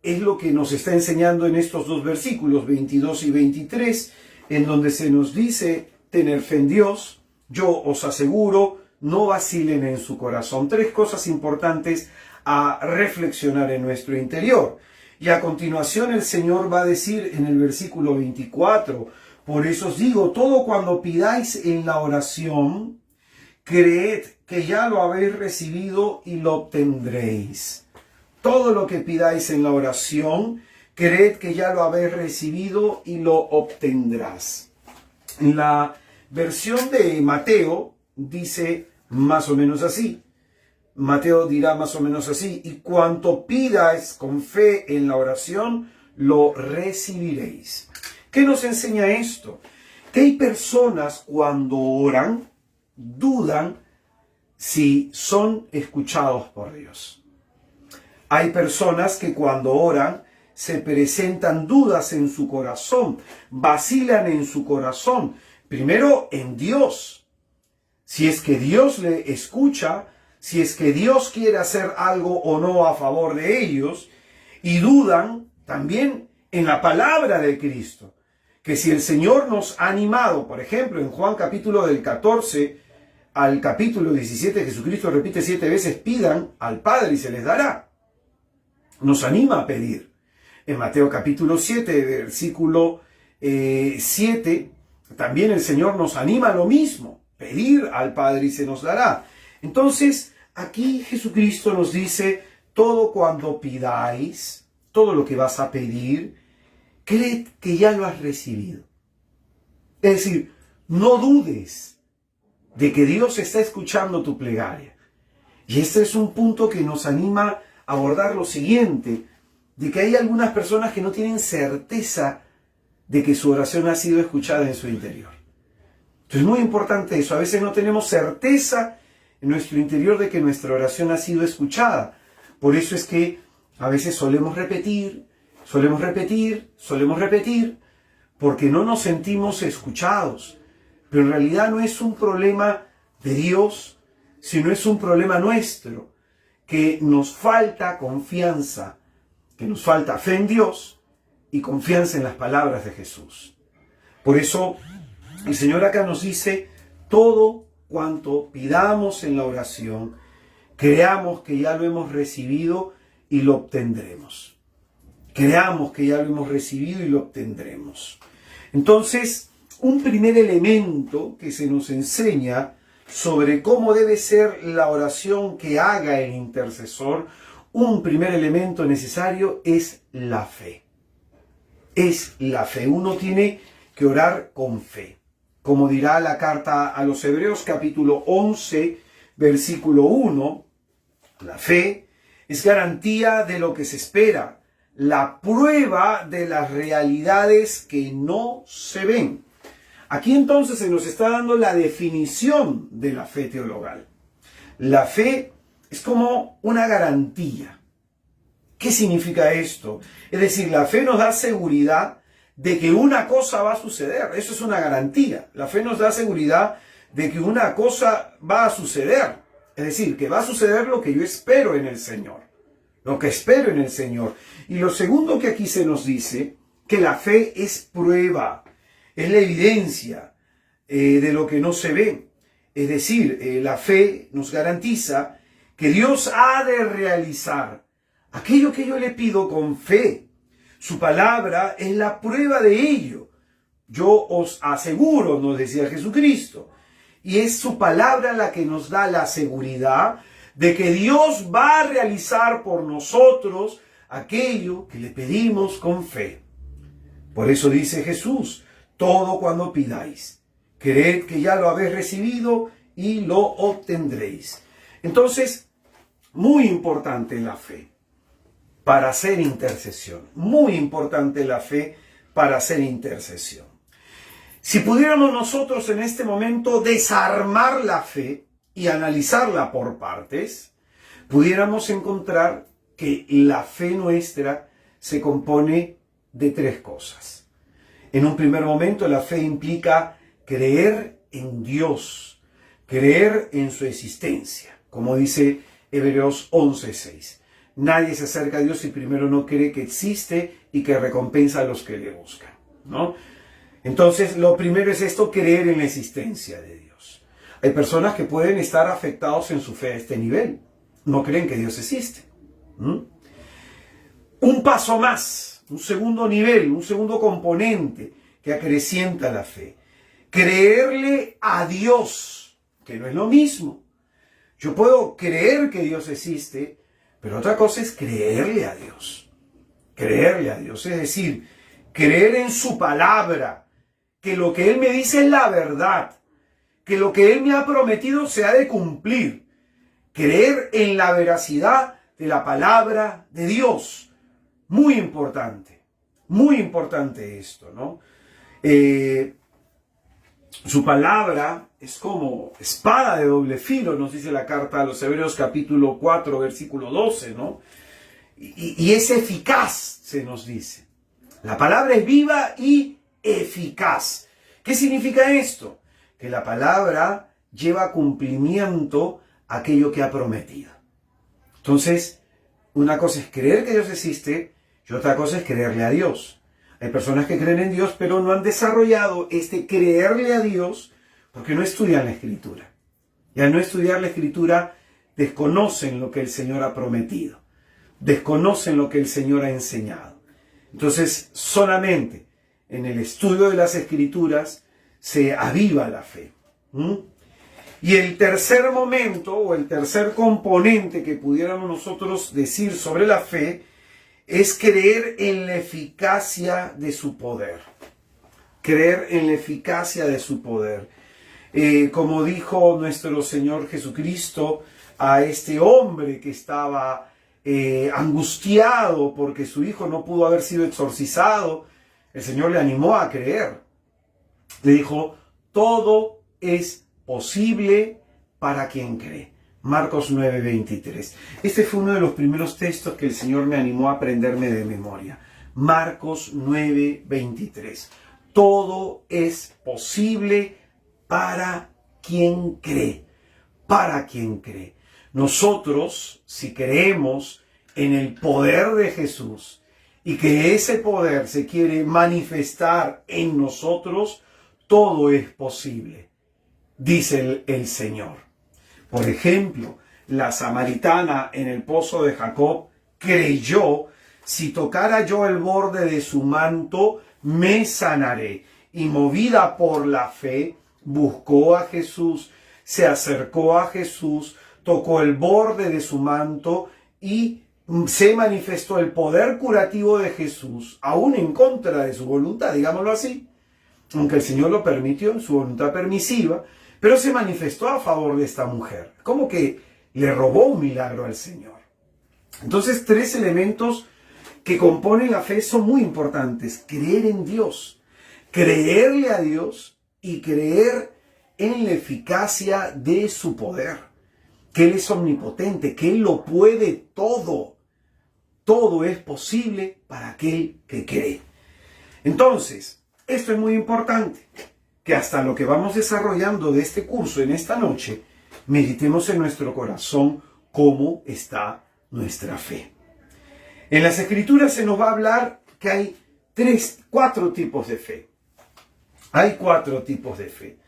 es lo que nos está enseñando en estos dos versículos, 22 y 23, en donde se nos dice tener fe en Dios. Yo os aseguro, no vacilen en su corazón. Tres cosas importantes a reflexionar en nuestro interior. Y a continuación el Señor va a decir en el versículo 24, por eso os digo, todo cuando pidáis en la oración, creed que ya lo habéis recibido y lo obtendréis. Todo lo que pidáis en la oración, creed que ya lo habéis recibido y lo obtendrás. En la versión de Mateo dice más o menos así. Mateo dirá más o menos así, y cuanto pidáis con fe en la oración, lo recibiréis. ¿Qué nos enseña esto? Que hay personas cuando oran, dudan si son escuchados por Dios. Hay personas que cuando oran se presentan dudas en su corazón, vacilan en su corazón, primero en Dios. Si es que Dios le escucha, si es que Dios quiere hacer algo o no a favor de ellos, y dudan también en la palabra de Cristo. Que si el Señor nos ha animado, por ejemplo, en Juan capítulo del 14, al capítulo 17, Jesucristo repite 7 veces, pidan al Padre y se les dará. Nos anima a pedir. En Mateo capítulo 7, versículo 7, también el Señor nos anima a lo mismo, pedir al Padre y se nos dará. Entonces, aquí Jesucristo nos dice, todo cuando pidáis, todo lo que vas a pedir, cree que ya lo has recibido. Es decir, no dudes de que Dios está escuchando tu plegaria. Y este es un punto que nos anima a abordar lo siguiente, de que hay algunas personas que no tienen certeza de que su oración ha sido escuchada en su interior. Entonces es muy importante eso. A veces no tenemos certeza en nuestro interior de que nuestra oración ha sido escuchada. Por eso es que a veces solemos repetir, porque no nos sentimos escuchados. Pero en realidad no es un problema de Dios, sino es un problema nuestro, que nos falta confianza, que nos falta fe en Dios y confianza en las palabras de Jesús. Por eso el Señor acá nos dice, todo cuanto pidamos en la oración, creamos que ya lo hemos recibido y lo obtendremos. Creamos que ya lo hemos recibido y lo obtendremos. Entonces, un primer elemento que se nos enseña sobre cómo debe ser la oración que haga el intercesor, un primer elemento necesario es la fe. Es la fe. Uno tiene que orar con fe. Como dirá la carta a los Hebreos, capítulo 11, versículo 1, la fe es garantía de lo que se espera, la prueba de las realidades que no se ven. Aquí entonces se nos está dando la definición de la fe teologal. La fe es como una garantía. ¿Qué significa esto? Es decir, la fe nos da seguridad de que una cosa va a suceder. Eso es una garantía. La fe nos da seguridad de que una cosa va a suceder. Es decir, que va a suceder lo que yo espero en el Señor. Lo que espero en el Señor. Y lo segundo que aquí se nos dice, que la fe es prueba. Es la evidencia de lo que no se ve. Es decir, la fe nos garantiza que Dios ha de realizar aquello que yo le pido con fe. Su palabra es la prueba de ello. Yo os aseguro, nos decía Jesucristo. Y es su palabra la que nos da la seguridad de que Dios va a realizar por nosotros aquello que le pedimos con fe. Por eso dice Jesús, todo cuando pidáis, creed que ya lo habéis recibido y lo obtendréis. Entonces, muy importante la fe para hacer intercesión. Muy importante la fe para hacer intercesión. Si pudiéramos nosotros en este momento desarmar la fe y analizarla por partes, pudiéramos encontrar que la fe nuestra se compone de 3 cosas. En un primer momento, la fe implica creer en Dios, creer en su existencia, como dice Hebreos 11:6. Nadie se acerca a Dios si primero no cree que existe y que recompensa a los que le buscan, ¿no? Entonces, lo primero es esto, creer en la existencia de Dios. Hay personas que pueden estar afectados en su fe a este nivel. No creen que Dios existe. Un paso más, un segundo nivel, un segundo componente que acrecienta la fe. Creerle a Dios, que no es lo mismo. Yo puedo creer que Dios existe, pero otra cosa es creerle a Dios. Creerle a Dios, es decir, creer en su palabra, que lo que Él me dice es la verdad, que lo que Él me ha prometido se ha de cumplir. Creer en la veracidad de la palabra de Dios. Muy importante esto, ¿no? Su palabra es como espada de doble filo, nos dice la carta a los Hebreos capítulo 4, versículo 12, ¿no? Y es eficaz, se nos dice. La palabra es viva y eficaz. ¿Qué significa esto? Que la palabra lleva a cumplimiento aquello que ha prometido. Entonces, una cosa es creer que Dios existe y otra cosa es creerle a Dios. Hay personas que creen en Dios, pero no han desarrollado este creerle a Dios porque no estudian la Escritura. Y al no estudiar la Escritura, desconocen lo que el Señor ha prometido, desconocen lo que el Señor ha enseñado. Entonces, solamente en el estudio de las Escrituras se aviva la fe. Y el tercer momento o el tercer componente que pudiéramos nosotros decir sobre la fe es creer en la eficacia de su poder. Creer en la eficacia de su poder. Como dijo nuestro Señor Jesucristo a este hombre que estaba angustiado porque su hijo no pudo haber sido exorcizado, el Señor le animó a creer. Le dijo, todo es posible para quien cree. Marcos 9:23. Este fue uno de los primeros textos que el Señor me animó a aprenderme de memoria. Marcos 9:23. Todo es posible para quien cree. Para quien cree. Nosotros, si creemos en el poder de Jesús y que ese poder se quiere manifestar en nosotros, todo es posible, dice el Señor. Por ejemplo, la samaritana en el pozo de Jacob creyó, si tocara yo el borde de su manto, me sanaré. Y movida por la fe, buscó a Jesús, se acercó a Jesús, tocó el borde de su manto y se manifestó el poder curativo de Jesús, aún en contra de su voluntad, digámoslo así. Aunque el Señor lo permitió en su voluntad permisiva, pero se manifestó a favor de esta mujer. Como que le robó un milagro al Señor. Entonces, tres elementos que componen la fe son muy importantes. Creer en Dios, creerle a Dios y creer en la eficacia de su poder. Que Él es omnipotente, que Él lo puede todo. Todo es posible para aquel que cree. Entonces, esto es muy importante, que hasta lo que vamos desarrollando de este curso en esta noche, meditemos en nuestro corazón cómo está nuestra fe. En las Escrituras se nos va a hablar que hay cuatro tipos de fe. Hay cuatro tipos de fe.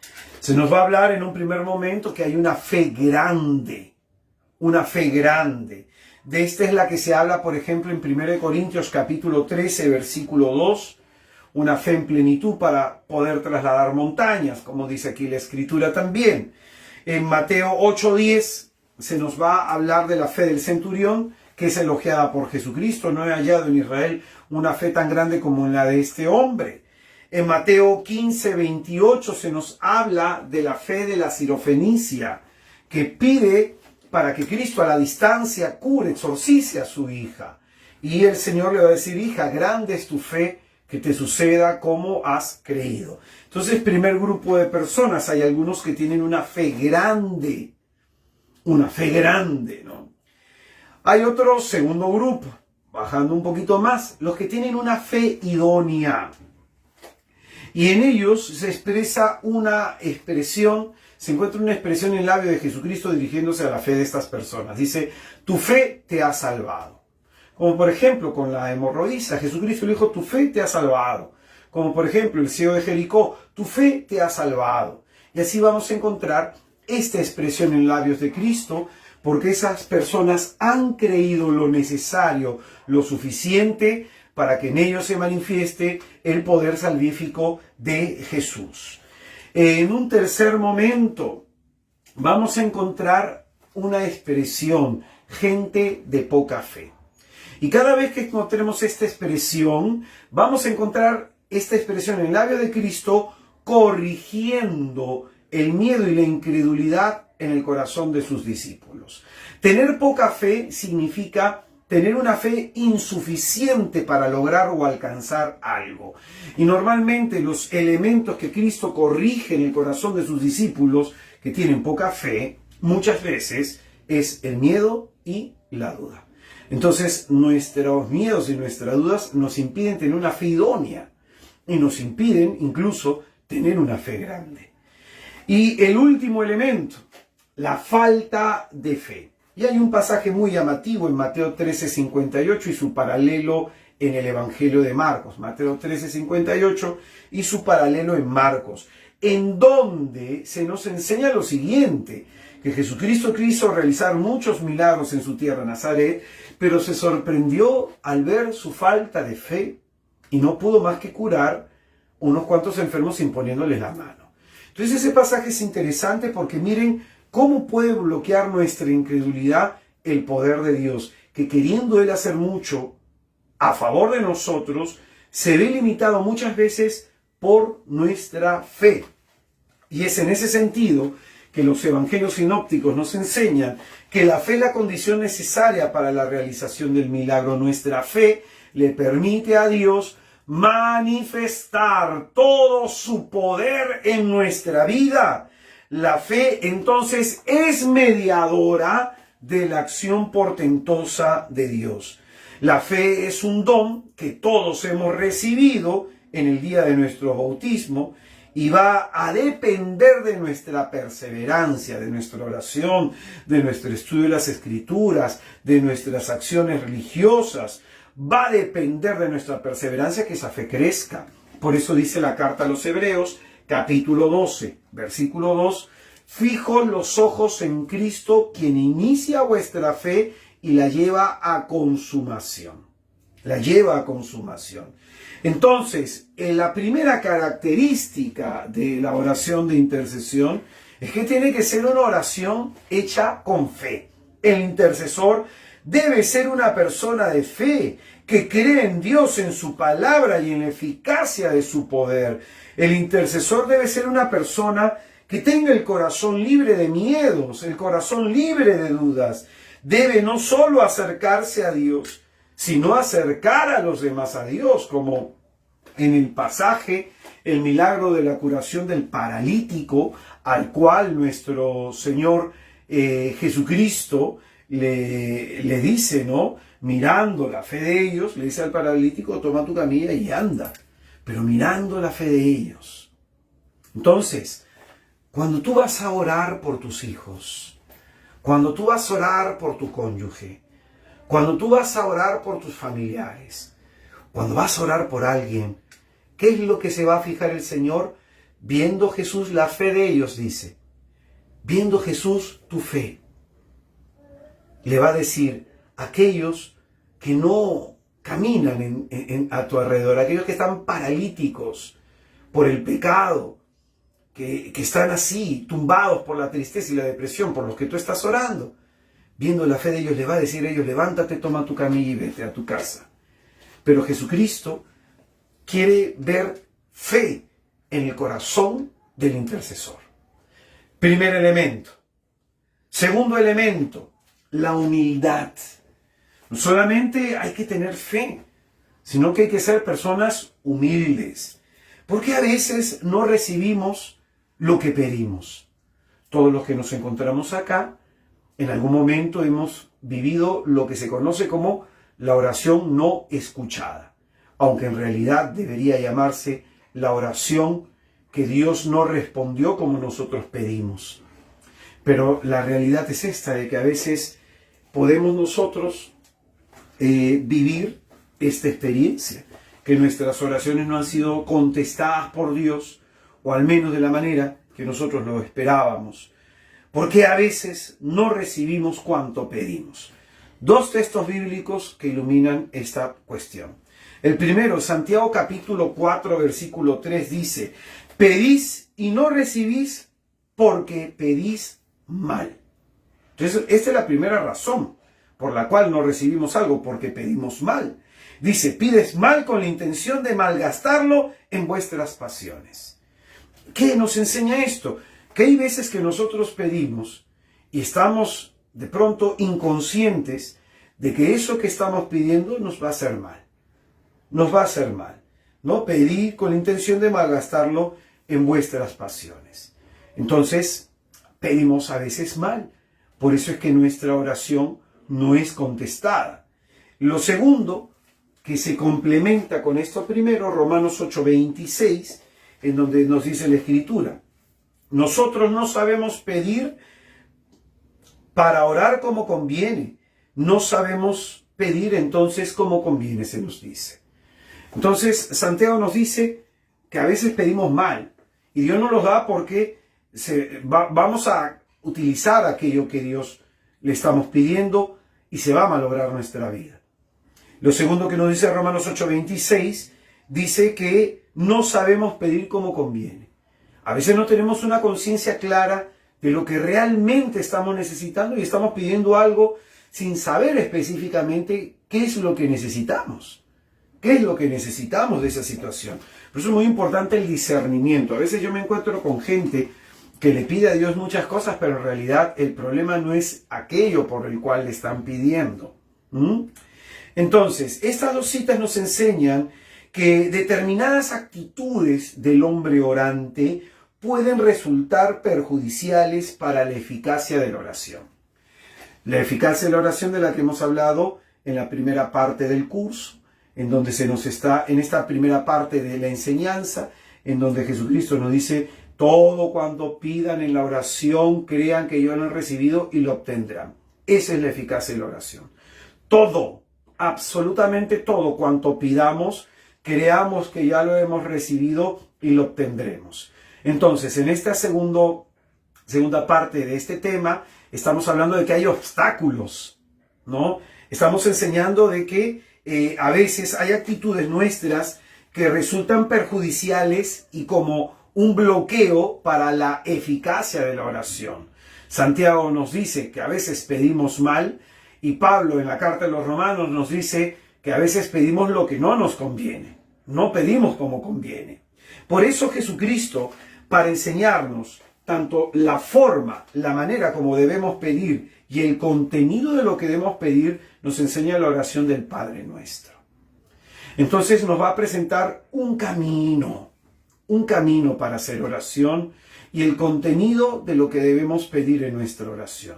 Se nos va a hablar en un primer momento que hay una fe grande. Una fe grande. De esta es la que se habla, por ejemplo, en 1 Corintios capítulo 13, versículo 2. Una fe en plenitud para poder trasladar montañas, como dice aquí la Escritura también. En Mateo 8:10 se nos va a hablar de la fe del centurión, que es elogiada por Jesucristo. No he hallado en Israel una fe tan grande como la de este hombre. En Mateo 15:28 se nos habla de la fe de la sirofenicia, que pide para que Cristo a la distancia cure, exorcice a su hija. Y el Señor le va a decir, hija, grande es tu fe, que te suceda como has creído. Entonces, primer grupo de personas, hay algunos que tienen una fe grande, ¿no? Hay otro segundo grupo, bajando un poquito más, los que tienen una fe idónea. Y en ellos se expresa una expresión, se encuentra una expresión en el labio de Jesucristo dirigiéndose a la fe de estas personas. Dice, tu fe te ha salvado. Como por ejemplo con la hemorroísa, Jesucristo le dijo, tu fe te ha salvado. Como por ejemplo el ciego de Jericó, tu fe te ha salvado. Y así vamos a encontrar esta expresión en labios de Cristo, porque esas personas han creído lo necesario, lo suficiente, para que en ellos se manifieste el poder salvífico de Jesús. En un tercer momento vamos a encontrar una expresión, gente de poca fe. Y cada vez que encontremos esta expresión, vamos a encontrar esta expresión en el labio de Cristo corrigiendo el miedo y la incredulidad en el corazón de sus discípulos. Tener poca fe significa tener una fe insuficiente para lograr o alcanzar algo. Y normalmente los elementos que Cristo corrige en el corazón de sus discípulos que tienen poca fe, muchas veces es el miedo y la duda. Entonces, nuestros miedos y nuestras dudas nos impiden tener una fe idónea y nos impiden incluso tener una fe grande. Y el último elemento, la falta de fe. Y hay un pasaje muy llamativo en Mateo 13:58 y su paralelo en el Evangelio de Marcos. Mateo 13:58 y su paralelo en Marcos, en donde se nos enseña lo siguiente. que Jesucristo quiso realizar muchos milagros en su tierra, Nazaret, pero se sorprendió al ver su falta de fe y no pudo más que curar unos cuantos enfermos imponiéndoles la mano. Entonces ese pasaje es interesante porque miren cómo puede bloquear nuestra incredulidad el poder de Dios, que queriendo Él hacer mucho a favor de nosotros, se ve limitado muchas veces por nuestra fe. Y es en ese sentido que los evangelios sinópticos nos enseñan que la fe es la condición necesaria para la realización del milagro. Nuestra fe le permite a Dios manifestar todo su poder en nuestra vida. La fe entonces es mediadora de la acción portentosa de Dios. La fe es un don que todos hemos recibido en el día de nuestro bautismo y va a depender de nuestra perseverancia, de nuestra oración, de nuestro estudio de las Escrituras, de nuestras acciones religiosas. Va a depender de nuestra perseverancia que esa fe crezca. Por eso dice la carta a los Hebreos, capítulo 12, versículo 2, fijo los ojos en Cristo, quien inicia vuestra fe y la lleva a consumación. La lleva a consumación. Entonces, la primera característica de la oración de intercesión es que tiene que ser una oración hecha con fe. El intercesor debe ser una persona de fe que cree en Dios, en su palabra y en la eficacia de su poder. El intercesor debe ser una persona que tenga el corazón libre de miedos, el corazón libre de dudas. Debe no solo acercarse a Dios, sino acercar a los demás a Dios, como en el pasaje, el milagro de la curación del paralítico, al cual nuestro Señor Jesucristo le dice, ¿no? Mirando la fe de ellos, le dice al paralítico, toma tu camilla y anda, pero mirando la fe de ellos. Entonces, cuando tú vas a orar por tus hijos, cuando tú vas a orar por tu cónyuge, cuando tú vas a orar por tus familiares, cuando vas a orar por alguien, ¿qué es lo que se va a fijar el Señor? Viendo Jesús la fe de ellos, dice. Viendo Jesús tu fe. Le va a decir, aquellos que no caminan a tu alrededor, aquellos que están paralíticos por el pecado, que están así, tumbados por la tristeza y la depresión, por los que tú estás orando, viendo la fe de ellos, le va a decir a ellos, levántate, toma tu camilla y vete a tu casa. Pero Jesucristo quiere ver fe en el corazón del intercesor. Primer elemento. Segundo elemento, la humildad. No solamente hay que tener fe, sino que hay que ser personas humildes. Porque a veces no recibimos lo que pedimos. Todos los que nos encontramos acá, en algún momento hemos vivido lo que se conoce como la oración no escuchada, aunque en realidad debería llamarse la oración que Dios no respondió como nosotros pedimos. Pero la realidad es esta, de que a veces podemos nosotros vivir esta experiencia, que nuestras oraciones no han sido contestadas por Dios, o al menos de la manera que nosotros lo esperábamos, porque a veces no recibimos cuanto pedimos. Dos textos bíblicos que iluminan esta cuestión. El primero, Santiago capítulo 4, versículo 3 dice, pedís y no recibís porque pedís mal. Entonces, esta es la primera razón por la cual no recibimos algo, porque pedimos mal. Dice, pides mal con la intención de malgastarlo en vuestras pasiones. ¿Qué nos enseña esto? Que hay veces que nosotros pedimos y estamos de pronto inconscientes de que eso que estamos pidiendo nos va a hacer mal. Nos va a hacer mal. ¿No? Pedir con la intención de malgastarlo en vuestras pasiones. Entonces, pedimos a veces mal. Por eso es que nuestra oración no es contestada. Lo segundo, que se complementa con esto primero, Romanos 8:26, en donde nos dice la Escritura, nosotros no sabemos pedir para orar como conviene, no sabemos pedir entonces como conviene, se nos dice. Entonces, Santiago nos dice que a veces pedimos mal, y Dios nos los da porque vamos a utilizar aquello que Dios le estamos pidiendo y se va a malograr nuestra vida. Lo segundo que nos dice Romanos 8:26, dice que no sabemos pedir como conviene. A veces no tenemos una conciencia clara de lo que realmente estamos necesitando y estamos pidiendo algo sin saber específicamente qué es lo que necesitamos. ¿Qué es lo que necesitamos de esa situación? Por eso es muy importante el discernimiento. A veces yo me encuentro con gente que le pide a Dios muchas cosas, pero en realidad el problema no es aquello por el cual le están pidiendo. Entonces, estas dos citas nos enseñan que determinadas actitudes del hombre orante pueden resultar perjudiciales para la eficacia de la oración. La eficacia de la oración de la que hemos hablado en la primera parte del curso, en donde se nos está, en esta primera parte de la enseñanza, en donde Jesucristo nos dice, todo cuanto pidan en la oración, crean que ya lo han recibido y lo obtendrán. Esa es la eficacia de la oración. Todo, absolutamente todo cuanto pidamos, creamos que ya lo hemos recibido y lo obtendremos. Entonces, en esta segunda parte de este tema, estamos hablando de que hay obstáculos, ¿no? Estamos enseñando de que a veces hay actitudes nuestras que resultan perjudiciales y como un bloqueo para la eficacia de la oración. Santiago nos dice que a veces pedimos mal y Pablo en la carta de los Romanos nos dice que a veces pedimos lo que no nos conviene, no pedimos como conviene. Por eso Jesucristo, para enseñarnos tanto la forma, la manera como debemos pedir y el contenido de lo que debemos pedir, nos enseña la oración del Padre Nuestro. Entonces nos va a presentar un camino para hacer oración y el contenido de lo que debemos pedir en nuestra oración.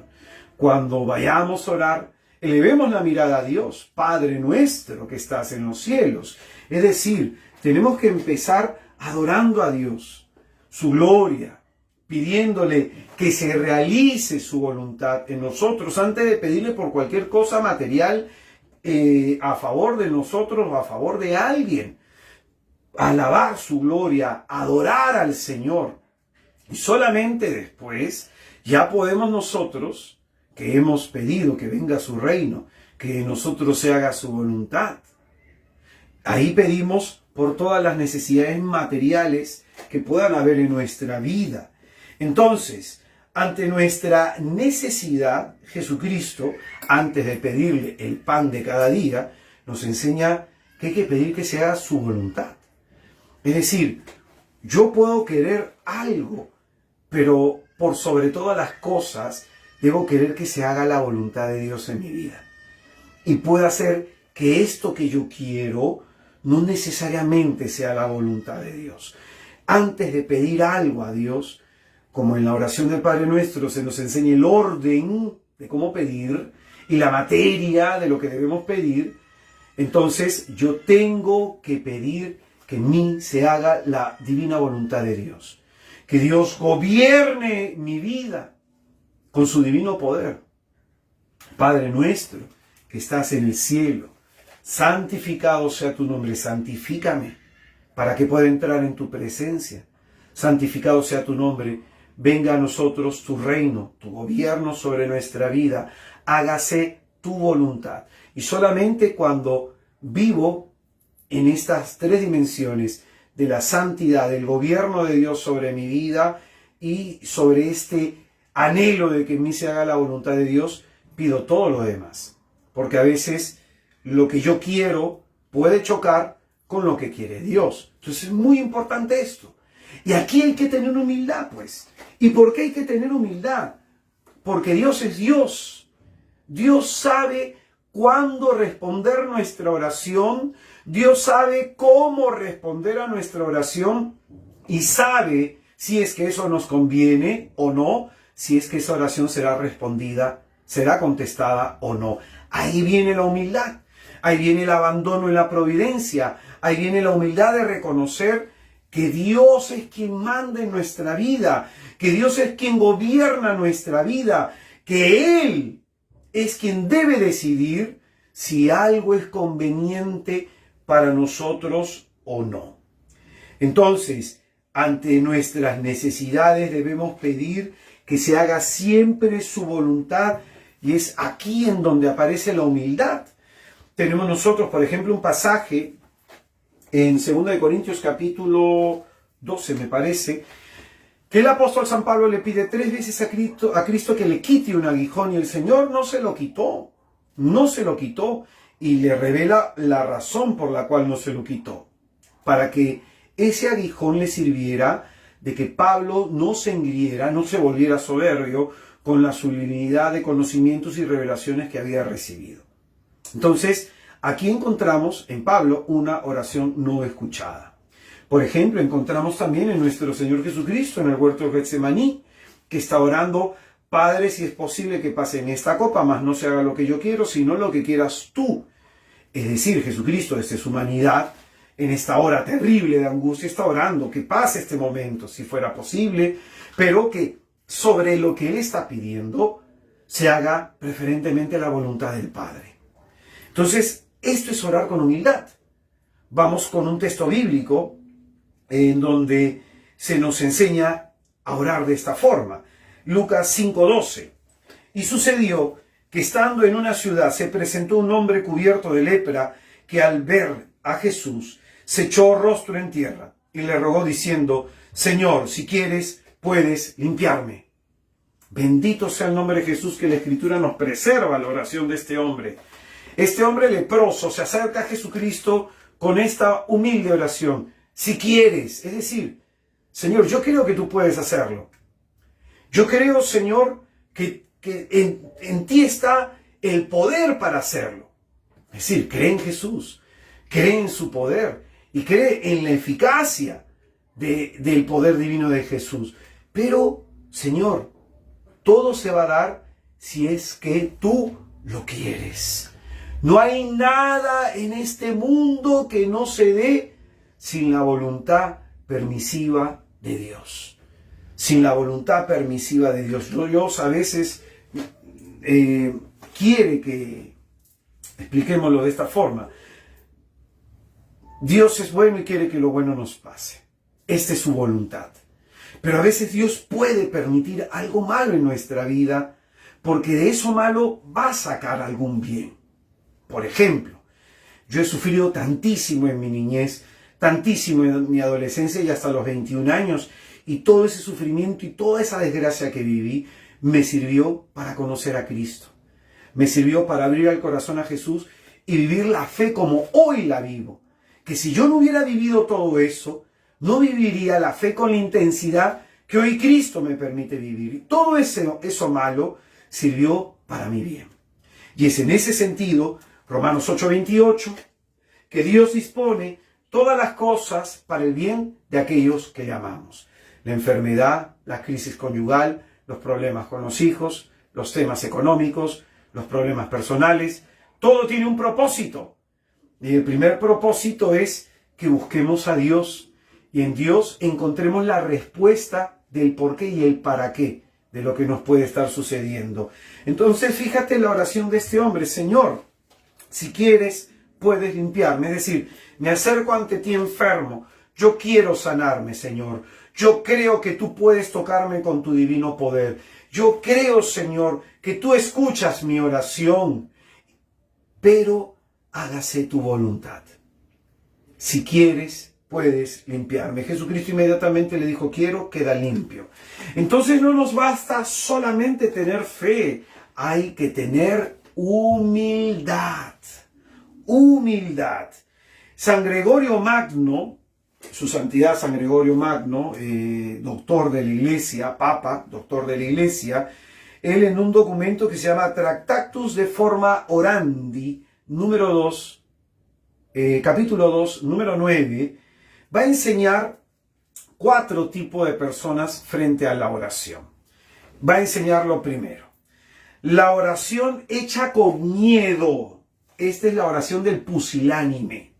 Cuando vayamos a orar, elevemos la mirada a Dios, Padre nuestro que estás en los cielos. Es decir, tenemos que empezar adorando a Dios, su gloria, pidiéndole que se realice su voluntad en nosotros antes de pedirle por cualquier cosa material a favor de nosotros o a favor de alguien. Alabar su gloria, adorar al Señor. Y solamente después ya podemos nosotros, que hemos pedido que venga su reino, que en nosotros se haga su voluntad. Ahí pedimos por todas las necesidades materiales que puedan haber en nuestra vida. Entonces, ante nuestra necesidad, Jesucristo, antes de pedirle el pan de cada día, nos enseña que hay que pedir que se haga su voluntad. Es decir, yo puedo querer algo, pero por sobre todas las cosas, debo querer que se haga la voluntad de Dios en mi vida. Y pueda hacer que esto que yo quiero no necesariamente sea la voluntad de Dios. Antes de pedir algo a Dios, como en la oración del Padre Nuestro se nos enseña el orden de cómo pedir y la materia de lo que debemos pedir, entonces yo tengo que pedir que en mí se haga la divina voluntad de Dios. Que Dios gobierne mi vida con su divino poder. Padre nuestro que estás en el cielo, santificado sea tu nombre, santifícame para que pueda entrar en tu presencia. Santificado sea tu nombre, venga a nosotros tu reino, tu gobierno sobre nuestra vida, hágase tu voluntad. Y solamente cuando vivo en estas tres dimensiones de la santidad, del gobierno de Dios sobre mi vida y sobre este anhelo de que en mí se haga la voluntad de Dios, pido todo lo demás. Porque a veces lo que yo quiero puede chocar con lo que quiere Dios. Entonces es muy importante esto. Y aquí hay que tener humildad, pues. ¿Y por qué hay que tener humildad? Porque Dios es Dios. Dios sabe cuándo responder nuestra oración. Dios sabe cómo responder a nuestra oración. Y sabe si es que eso nos conviene o no. Si es que esa oración será respondida, será contestada o no. Ahí viene la humildad. Ahí viene el abandono en la providencia. Ahí viene la humildad de reconocer que Dios es quien manda en nuestra vida, que Dios es quien gobierna nuestra vida, que Él es quien debe decidir si algo es conveniente para nosotros o no. Entonces, ante nuestras necesidades debemos pedir que se haga siempre su voluntad, y es aquí en donde aparece la humildad. Tenemos nosotros, por ejemplo, un pasaje en 2 Corintios capítulo 12, me parece, que el apóstol San Pablo le pide 3 veces a Cristo que le quite un aguijón, y el Señor no se lo quitó, y le revela la razón por la cual no se lo quitó, para que ese aguijón le sirviera de que Pablo no se engriera, no se volviera soberbio con la sublimidad de conocimientos y revelaciones que había recibido. Entonces, aquí encontramos en Pablo una oración no escuchada. Por ejemplo, encontramos también en nuestro Señor Jesucristo, en el huerto de Getsemaní, que está orando: Padre, si es posible que pase en esta copa, mas no se haga lo que yo quiero, sino lo que quieras tú. Es decir, Jesucristo, desde su humanidad, en esta hora terrible de angustia, está orando que pase este momento, si fuera posible, pero que sobre lo que Él está pidiendo se haga preferentemente la voluntad del Padre. Entonces, esto es orar con humildad. Vamos con un texto bíblico en donde se nos enseña a orar de esta forma. Lucas 5:12. Y sucedió que estando en una ciudad se presentó un hombre cubierto de lepra, que al ver a Jesús se echó rostro en tierra y le rogó diciendo: Señor, si quieres, puedes limpiarme. Bendito sea el nombre de Jesús, que la Escritura nos preserva la oración de este hombre. Este hombre leproso se acerca a Jesucristo con esta humilde oración: si quieres, es decir, Señor, yo creo que tú puedes hacerlo. Yo creo, Señor, que en ti está el poder para hacerlo. Es decir, cree en Jesús, cree en su poder y cree en la eficacia del poder divino de Jesús. Pero, Señor, todo se va a dar si es que tú lo quieres. No hay nada en este mundo que no se dé sin la voluntad permisiva de Dios. Sin la voluntad permisiva de Dios. Dios a veces quiere que, expliquémoslo de esta forma, Dios es bueno y quiere que lo bueno nos pase. Esta es su voluntad. Pero a veces Dios puede permitir algo malo en nuestra vida, porque de eso malo va a sacar algún bien. Por ejemplo, yo he sufrido tantísimo en mi niñez, tantísimo en mi adolescencia y hasta los 21 años, y todo ese sufrimiento y toda esa desgracia que viví me sirvió para conocer a Cristo. Me sirvió para abrir el corazón a Jesús y vivir la fe como hoy la vivo. Que si yo no hubiera vivido todo eso, no viviría la fe con la intensidad que hoy Cristo me permite vivir. Y todo eso malo sirvió para mi bien. Y es en ese sentido, Romanos 8:28, que Dios dispone todas las cosas para el bien de aquellos que le amamos. La enfermedad, la crisis conyugal, los problemas con los hijos, los temas económicos, los problemas personales, todo tiene un propósito. Y el primer propósito es que busquemos a Dios y en Dios encontremos la respuesta del por qué y el para qué de lo que nos puede estar sucediendo. Entonces, fíjate la oración de este hombre: Señor, si quieres, puedes limpiarme. Es decir, me acerco ante ti enfermo. Yo quiero sanarme, Señor. Yo creo que tú puedes tocarme con tu divino poder. Yo creo, Señor, que tú escuchas mi oración. Pero hágase tu voluntad. Si quieres, puedes limpiarme. Jesucristo inmediatamente le dijo: quiero, queda limpio. Entonces no nos basta solamente tener fe. Hay que tener humildad. Humildad. San Gregorio Magno, su santidad San Gregorio Magno, doctor de la Iglesia, Papa, doctor de la Iglesia, él en un documento que se llama Tractatus de Forma Orandi, número 2, capítulo 2, número 9, va a enseñar 4 tipos de personas frente a la oración. Va a enseñar lo primero: la oración hecha con miedo. Esta es la oración del pusilánime.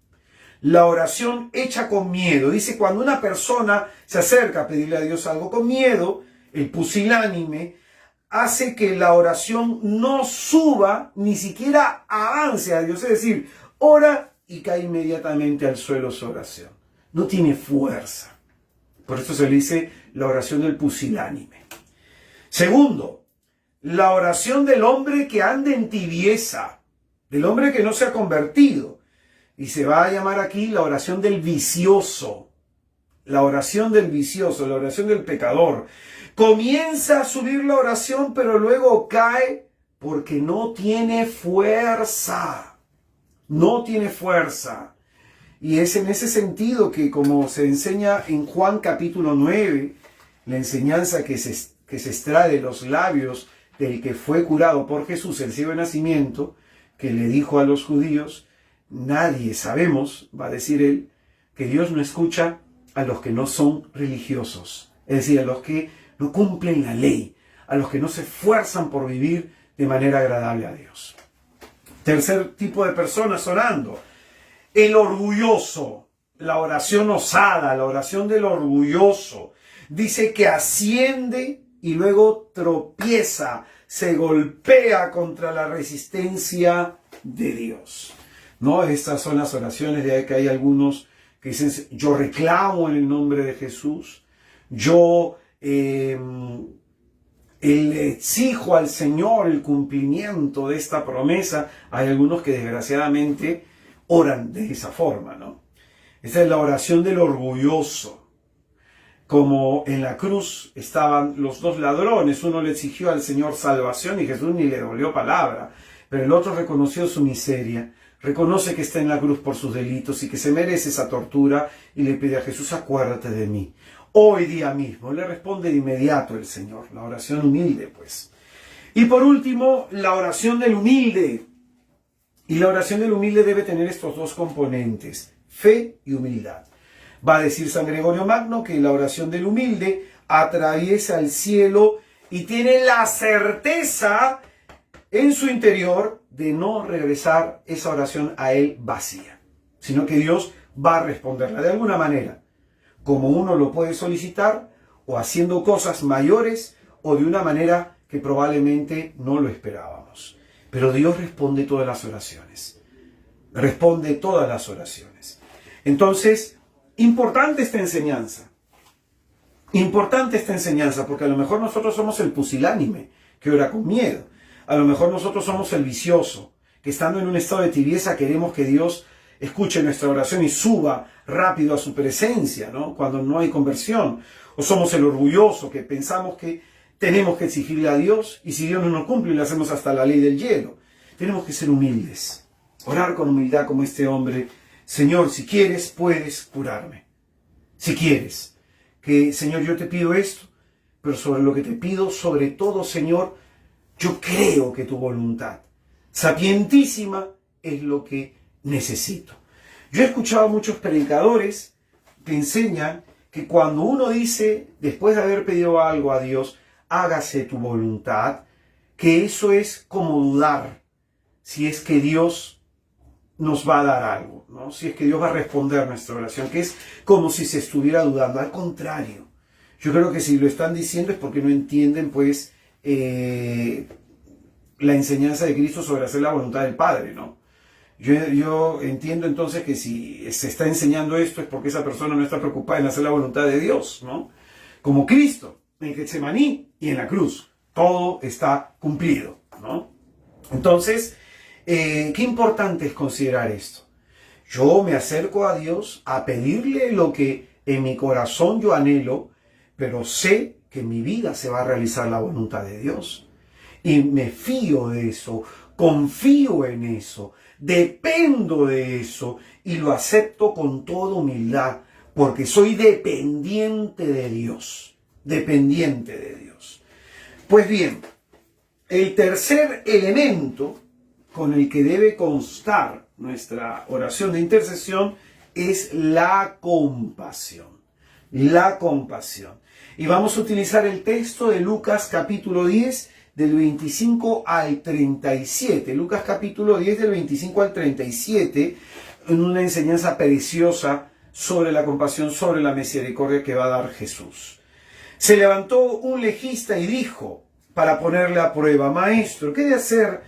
La oración hecha con miedo. Dice, cuando una persona se acerca a pedirle a Dios algo con miedo, el pusilánime hace que la oración no suba, ni siquiera avance a Dios. Es decir, ora y cae inmediatamente al suelo su oración. No tiene fuerza. Por eso se le dice la oración del pusilánime. Segundo, la oración del hombre que anda en tibieza, del hombre que no se ha convertido. Y se va a llamar aquí la oración del vicioso. La oración del vicioso, la oración del pecador. Comienza a subir la oración, pero luego cae porque no tiene fuerza. No tiene fuerza. Y es en ese sentido que, como se enseña en Juan capítulo 9, la enseñanza que se extrae de los labios del que fue curado por Jesús, el ciego de nacimiento, que le dijo a los judíos, nadie sabemos, va a decir él, que Dios no escucha a los que no son religiosos, es decir, a los que no cumplen la ley, a los que no se esfuerzan por vivir de manera agradable a Dios. Tercer tipo de personas orando, el orgulloso, la oración osada, la oración del orgulloso. Dice que asciende y luego tropieza, se golpea contra la resistencia de Dios. ¿No? Estas son las oraciones de que hay algunos que dicen, yo reclamo en el nombre de Jesús, yo le exijo al Señor el cumplimiento de esta promesa. Hay algunos que desgraciadamente oran de esa forma, ¿no? Esa es la oración del orgulloso. Como en la cruz estaban los dos ladrones, uno le exigió al Señor salvación y Jesús ni le dolió palabra, pero el otro reconoció su miseria, reconoce que está en la cruz por sus delitos y que se merece esa tortura y le pide a Jesús, acuérdate de mí. Hoy día mismo le responde de inmediato el Señor, la oración humilde, pues. Y por último, la oración del humilde. Y la oración del humilde debe tener estos dos componentes, fe y humildad. Va a decir San Gregorio Magno que la oración del humilde atraviesa el cielo y tiene la certeza en su interior de no regresar esa oración a él vacía, sino que Dios va a responderla de alguna manera, como uno lo puede solicitar, o haciendo cosas mayores, o de una manera que probablemente no lo esperábamos. Pero Dios responde todas las oraciones. Responde todas las oraciones. Entonces, importante esta enseñanza. Importante esta enseñanza, porque a lo mejor nosotros somos el pusilánime, que ora con miedo. A lo mejor nosotros somos el vicioso, que estando en un estado de tibieza queremos que Dios escuche nuestra oración y suba rápido a su presencia, ¿no? Cuando no hay conversión. O somos el orgulloso, que pensamos que tenemos que exigirle a Dios y si Dios no nos cumple le hacemos hasta la ley del hielo. Tenemos que ser humildes, orar con humildad como este hombre. Señor, si quieres, puedes curarme. Si quieres, que Señor, yo te pido esto, pero sobre lo que te pido, sobre todo, Señor, yo creo que tu voluntad sapientísima es lo que necesito. Yo he escuchado a muchos predicadores que enseñan que cuando uno dice, después de haber pedido algo a Dios, hágase tu voluntad, que eso es como dudar si es que Dios nos va a dar algo, ¿no? Si es que Dios va a responder nuestra oración, que es como si se estuviera dudando. Al contrario, yo creo que si lo están diciendo es porque no entienden, pues, la enseñanza de Cristo sobre hacer la voluntad del Padre, ¿no? Yo entiendo entonces que si se está enseñando esto es porque esa persona no está preocupada en hacer la voluntad de Dios, ¿no? Como Cristo, en Getsemaní y en la cruz. Todo está cumplido, ¿no? Entonces, qué importante es considerar esto. Yo me acerco a Dios a pedirle lo que en mi corazón yo anhelo, pero sé que en mi vida se va a realizar la voluntad de Dios. Y me fío de eso, confío en eso, dependo de eso y lo acepto con toda humildad, porque soy dependiente de Dios, dependiente de Dios. Pues bien, el tercer elemento con el que debe constar nuestra oración de intercesión es la compasión. La compasión. Y vamos a utilizar el texto de Lucas capítulo 10, del 25 al 37. Lucas capítulo 10, del 25 al 37, en una enseñanza preciosa sobre la compasión, sobre la misericordia que va a dar Jesús. Se levantó un legista y dijo, para ponerle a prueba, Maestro, ¿qué he de hacer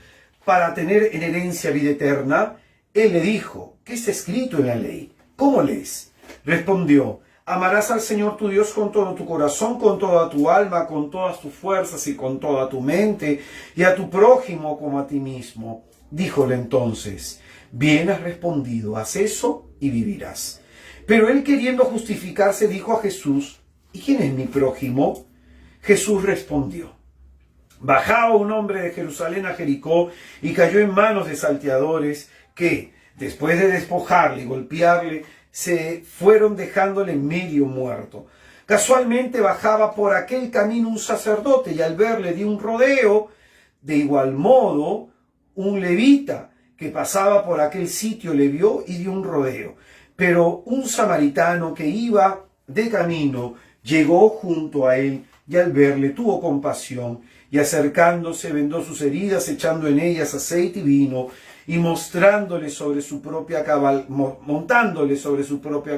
para tener en herencia vida eterna? Él le dijo, ¿qué está escrito en la ley? ¿Cómo lees? Respondió, Amarás al Señor tu Dios con todo tu corazón, con toda tu alma, con todas tus fuerzas y con toda tu mente, y a tu prójimo como a ti mismo. Díjole entonces, bien has respondido, haz eso y vivirás. Pero él, queriendo justificarse, dijo a Jesús, ¿y quién es mi prójimo? Jesús respondió, bajaba un hombre de Jerusalén a Jericó y cayó en manos de salteadores que, después de despojarle y golpearle, se fueron dejándole medio muerto. Casualmente bajaba por aquel camino un sacerdote y al verle dio un rodeo. De igual modo, un levita que pasaba por aquel sitio le vio y dio un rodeo. Pero un samaritano que iba de camino llegó junto a él y al verle tuvo compasión y acercándose vendó sus heridas echando en ellas aceite y vino y montándole sobre su propia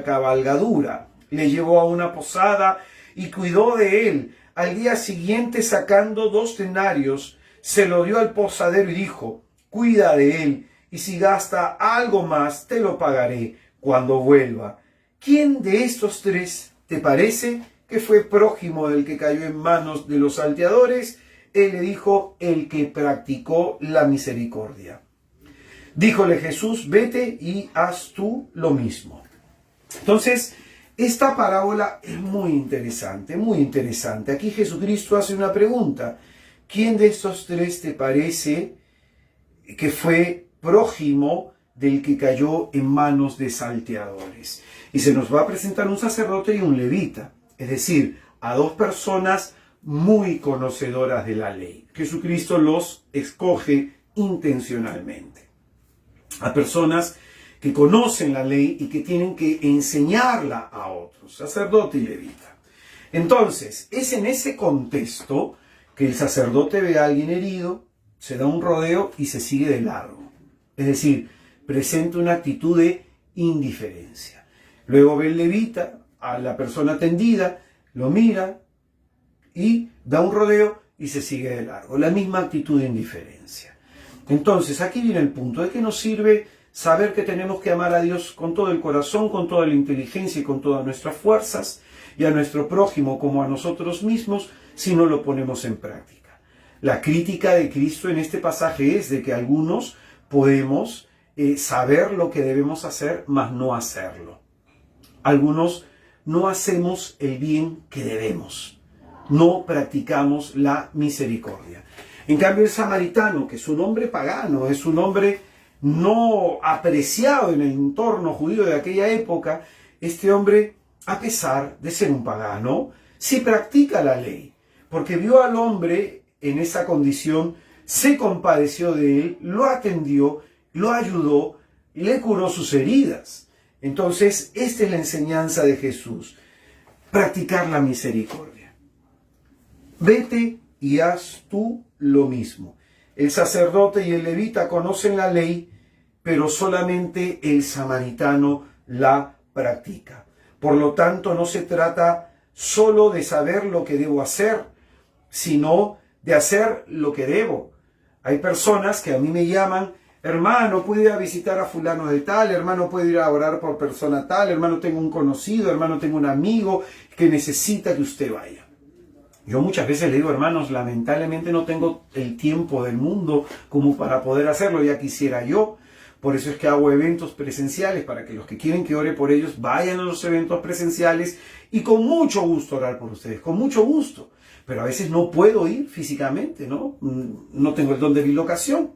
cabalgadura, le llevó a una posada y cuidó de él. Al día siguiente, sacando 2 denarios, se lo dio al posadero y dijo, cuida de él, y si gasta algo más, te lo pagaré cuando vuelva. ¿Quién de estos 3 te parece que fue prójimo del que cayó en manos de los salteadores? Él le dijo, el que practicó la misericordia. Díjole Jesús, vete y haz tú lo mismo. Entonces, esta parábola es muy interesante, muy interesante. Aquí Jesucristo hace una pregunta. ¿Quién de estos 3 te parece que fue prójimo del que cayó en manos de salteadores? Y se nos va a presentar un sacerdote y un levita, es decir, a 2 personas muy conocedoras de la ley. Jesucristo los escoge intencionalmente. A personas que conocen la ley y que tienen que enseñarla a otros, sacerdote y levita. Entonces, es en ese contexto que el sacerdote ve a alguien herido, se da un rodeo y se sigue de largo. Es decir, presenta una actitud de indiferencia. Luego ve el levita a la persona atendida, lo mira y da un rodeo y se sigue de largo. La misma actitud de indiferencia. Entonces, aquí viene el punto. ¿De qué nos sirve saber que tenemos que amar a Dios con todo el corazón, con toda la inteligencia y con todas nuestras fuerzas, y a nuestro prójimo como a nosotros mismos, si no lo ponemos en práctica? La crítica de Cristo en este pasaje es de que algunos podemos saber lo que debemos hacer, mas no hacerlo. Algunos no hacemos el bien que debemos. No practicamos la misericordia. En cambio, el samaritano, que es un hombre pagano, es un hombre no apreciado en el entorno judío de aquella época, este hombre, a pesar de ser un pagano, sí practica la ley, porque vio al hombre en esa condición, se compadeció de él, lo atendió, lo ayudó, le curó sus heridas. Entonces, esta es la enseñanza de Jesús, practicar la misericordia. Vete y haz tú lo mismo. El sacerdote y el levita conocen la ley, pero solamente el samaritano la practica. Por lo tanto, no se trata solo de saber lo que debo hacer, sino de hacer lo que debo. Hay personas que a mí me llaman, hermano, ¿puede ir a visitar a fulano de tal? Hermano, ¿puede ir a orar por persona tal? Hermano, tengo un conocido, hermano, tengo un amigo que necesita que usted vaya. Yo muchas veces le digo, hermanos, lamentablemente no tengo el tiempo del mundo como para poder hacerlo, ya quisiera yo. Por eso es que hago eventos presenciales, para que los que quieren que ore por ellos vayan a los eventos presenciales y con mucho gusto orar por ustedes, con mucho gusto. Pero a veces no puedo ir físicamente, ¿no? No tengo el don de bilocación,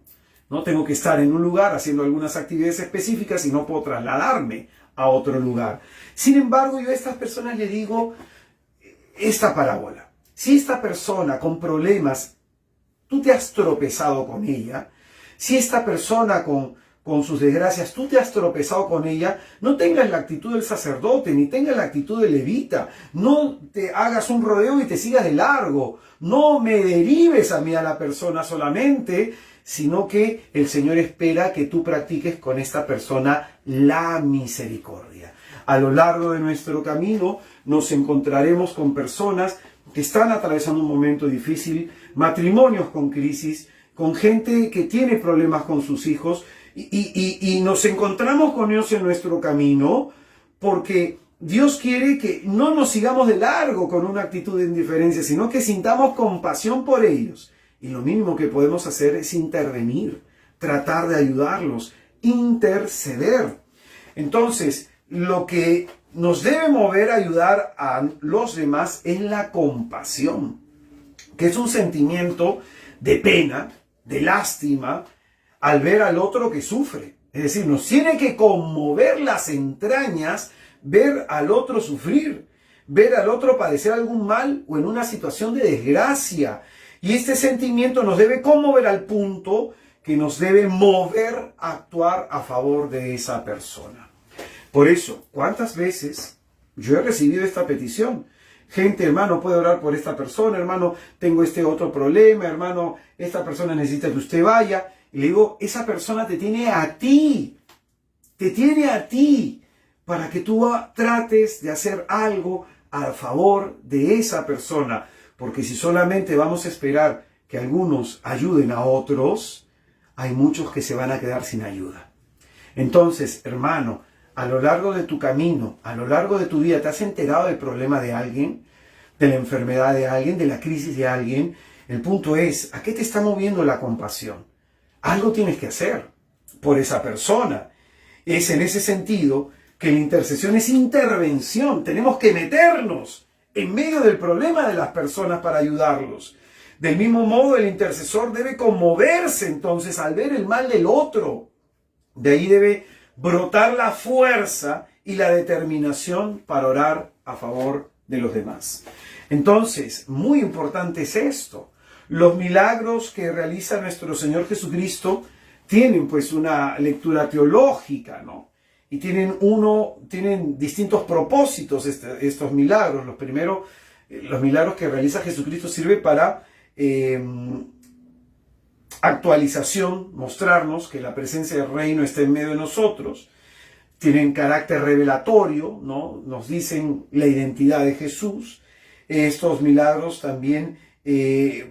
¿no? Tengo que estar en un lugar haciendo algunas actividades específicas y no puedo trasladarme a otro lugar. Sin embargo, yo a estas personas les digo esta parábola. Si esta persona con problemas, tú te has tropezado con ella, si esta persona con sus desgracias, tú te has tropezado con ella, no tengas la actitud del sacerdote, ni tengas la actitud del levita, no te hagas un rodeo y te sigas de largo, no me derives a mí a la persona solamente, sino que el Señor espera que tú practiques con esta persona la misericordia. A lo largo de nuestro camino nos encontraremos con personas que están atravesando un momento difícil, matrimonios con crisis, con gente que tiene problemas con sus hijos, y nos encontramos con ellos en nuestro camino porque Dios quiere que no nos sigamos de largo con una actitud de indiferencia, sino que sintamos compasión por ellos. Y lo mínimo que podemos hacer es intervenir, tratar de ayudarlos, interceder. Entonces, lo que nos debe mover a ayudar a los demás es la compasión, que es un sentimiento de pena, de lástima, al ver al otro que sufre. Es decir, nos tiene que conmover las entrañas ver al otro sufrir, ver al otro padecer algún mal o en una situación de desgracia. Y este sentimiento nos debe conmover al punto que nos debe mover a actuar a favor de esa persona. Por eso, ¿cuántas veces yo he recibido esta petición? Gente, hermano, ¿puede orar por esta persona? Hermano, tengo este otro problema. Hermano, esta persona necesita que usted vaya. Y le digo, esa persona te tiene a ti. Te tiene a ti para que tú trates de hacer algo a favor de esa persona. Porque si solamente vamos a esperar que algunos ayuden a otros, hay muchos que se van a quedar sin ayuda. Entonces, hermano, a lo largo de tu camino, a lo largo de tu vida, ¿te has enterado del problema de alguien? ¿De la enfermedad de alguien? ¿De la crisis de alguien? El punto es, ¿a qué te está moviendo la compasión? Algo tienes que hacer por esa persona. Es en ese sentido que la intercesión es intervención. Tenemos que meternos en medio del problema de las personas para ayudarlos. Del mismo modo, el intercesor debe conmoverse entonces al ver el mal del otro. De ahí debe brotar la fuerza y la determinación para orar a favor de los demás. Entonces, muy importante es esto. Los milagros que realiza nuestro Señor Jesucristo tienen pues una lectura teológica, ¿no? Y tienen distintos propósitos estos milagros. Los milagros que realiza Jesucristo sirven para actualización, mostrarnos que la presencia del reino está en medio de nosotros. Tienen carácter revelatorio, ¿no? Nos dicen la identidad de Jesús. Estos milagros también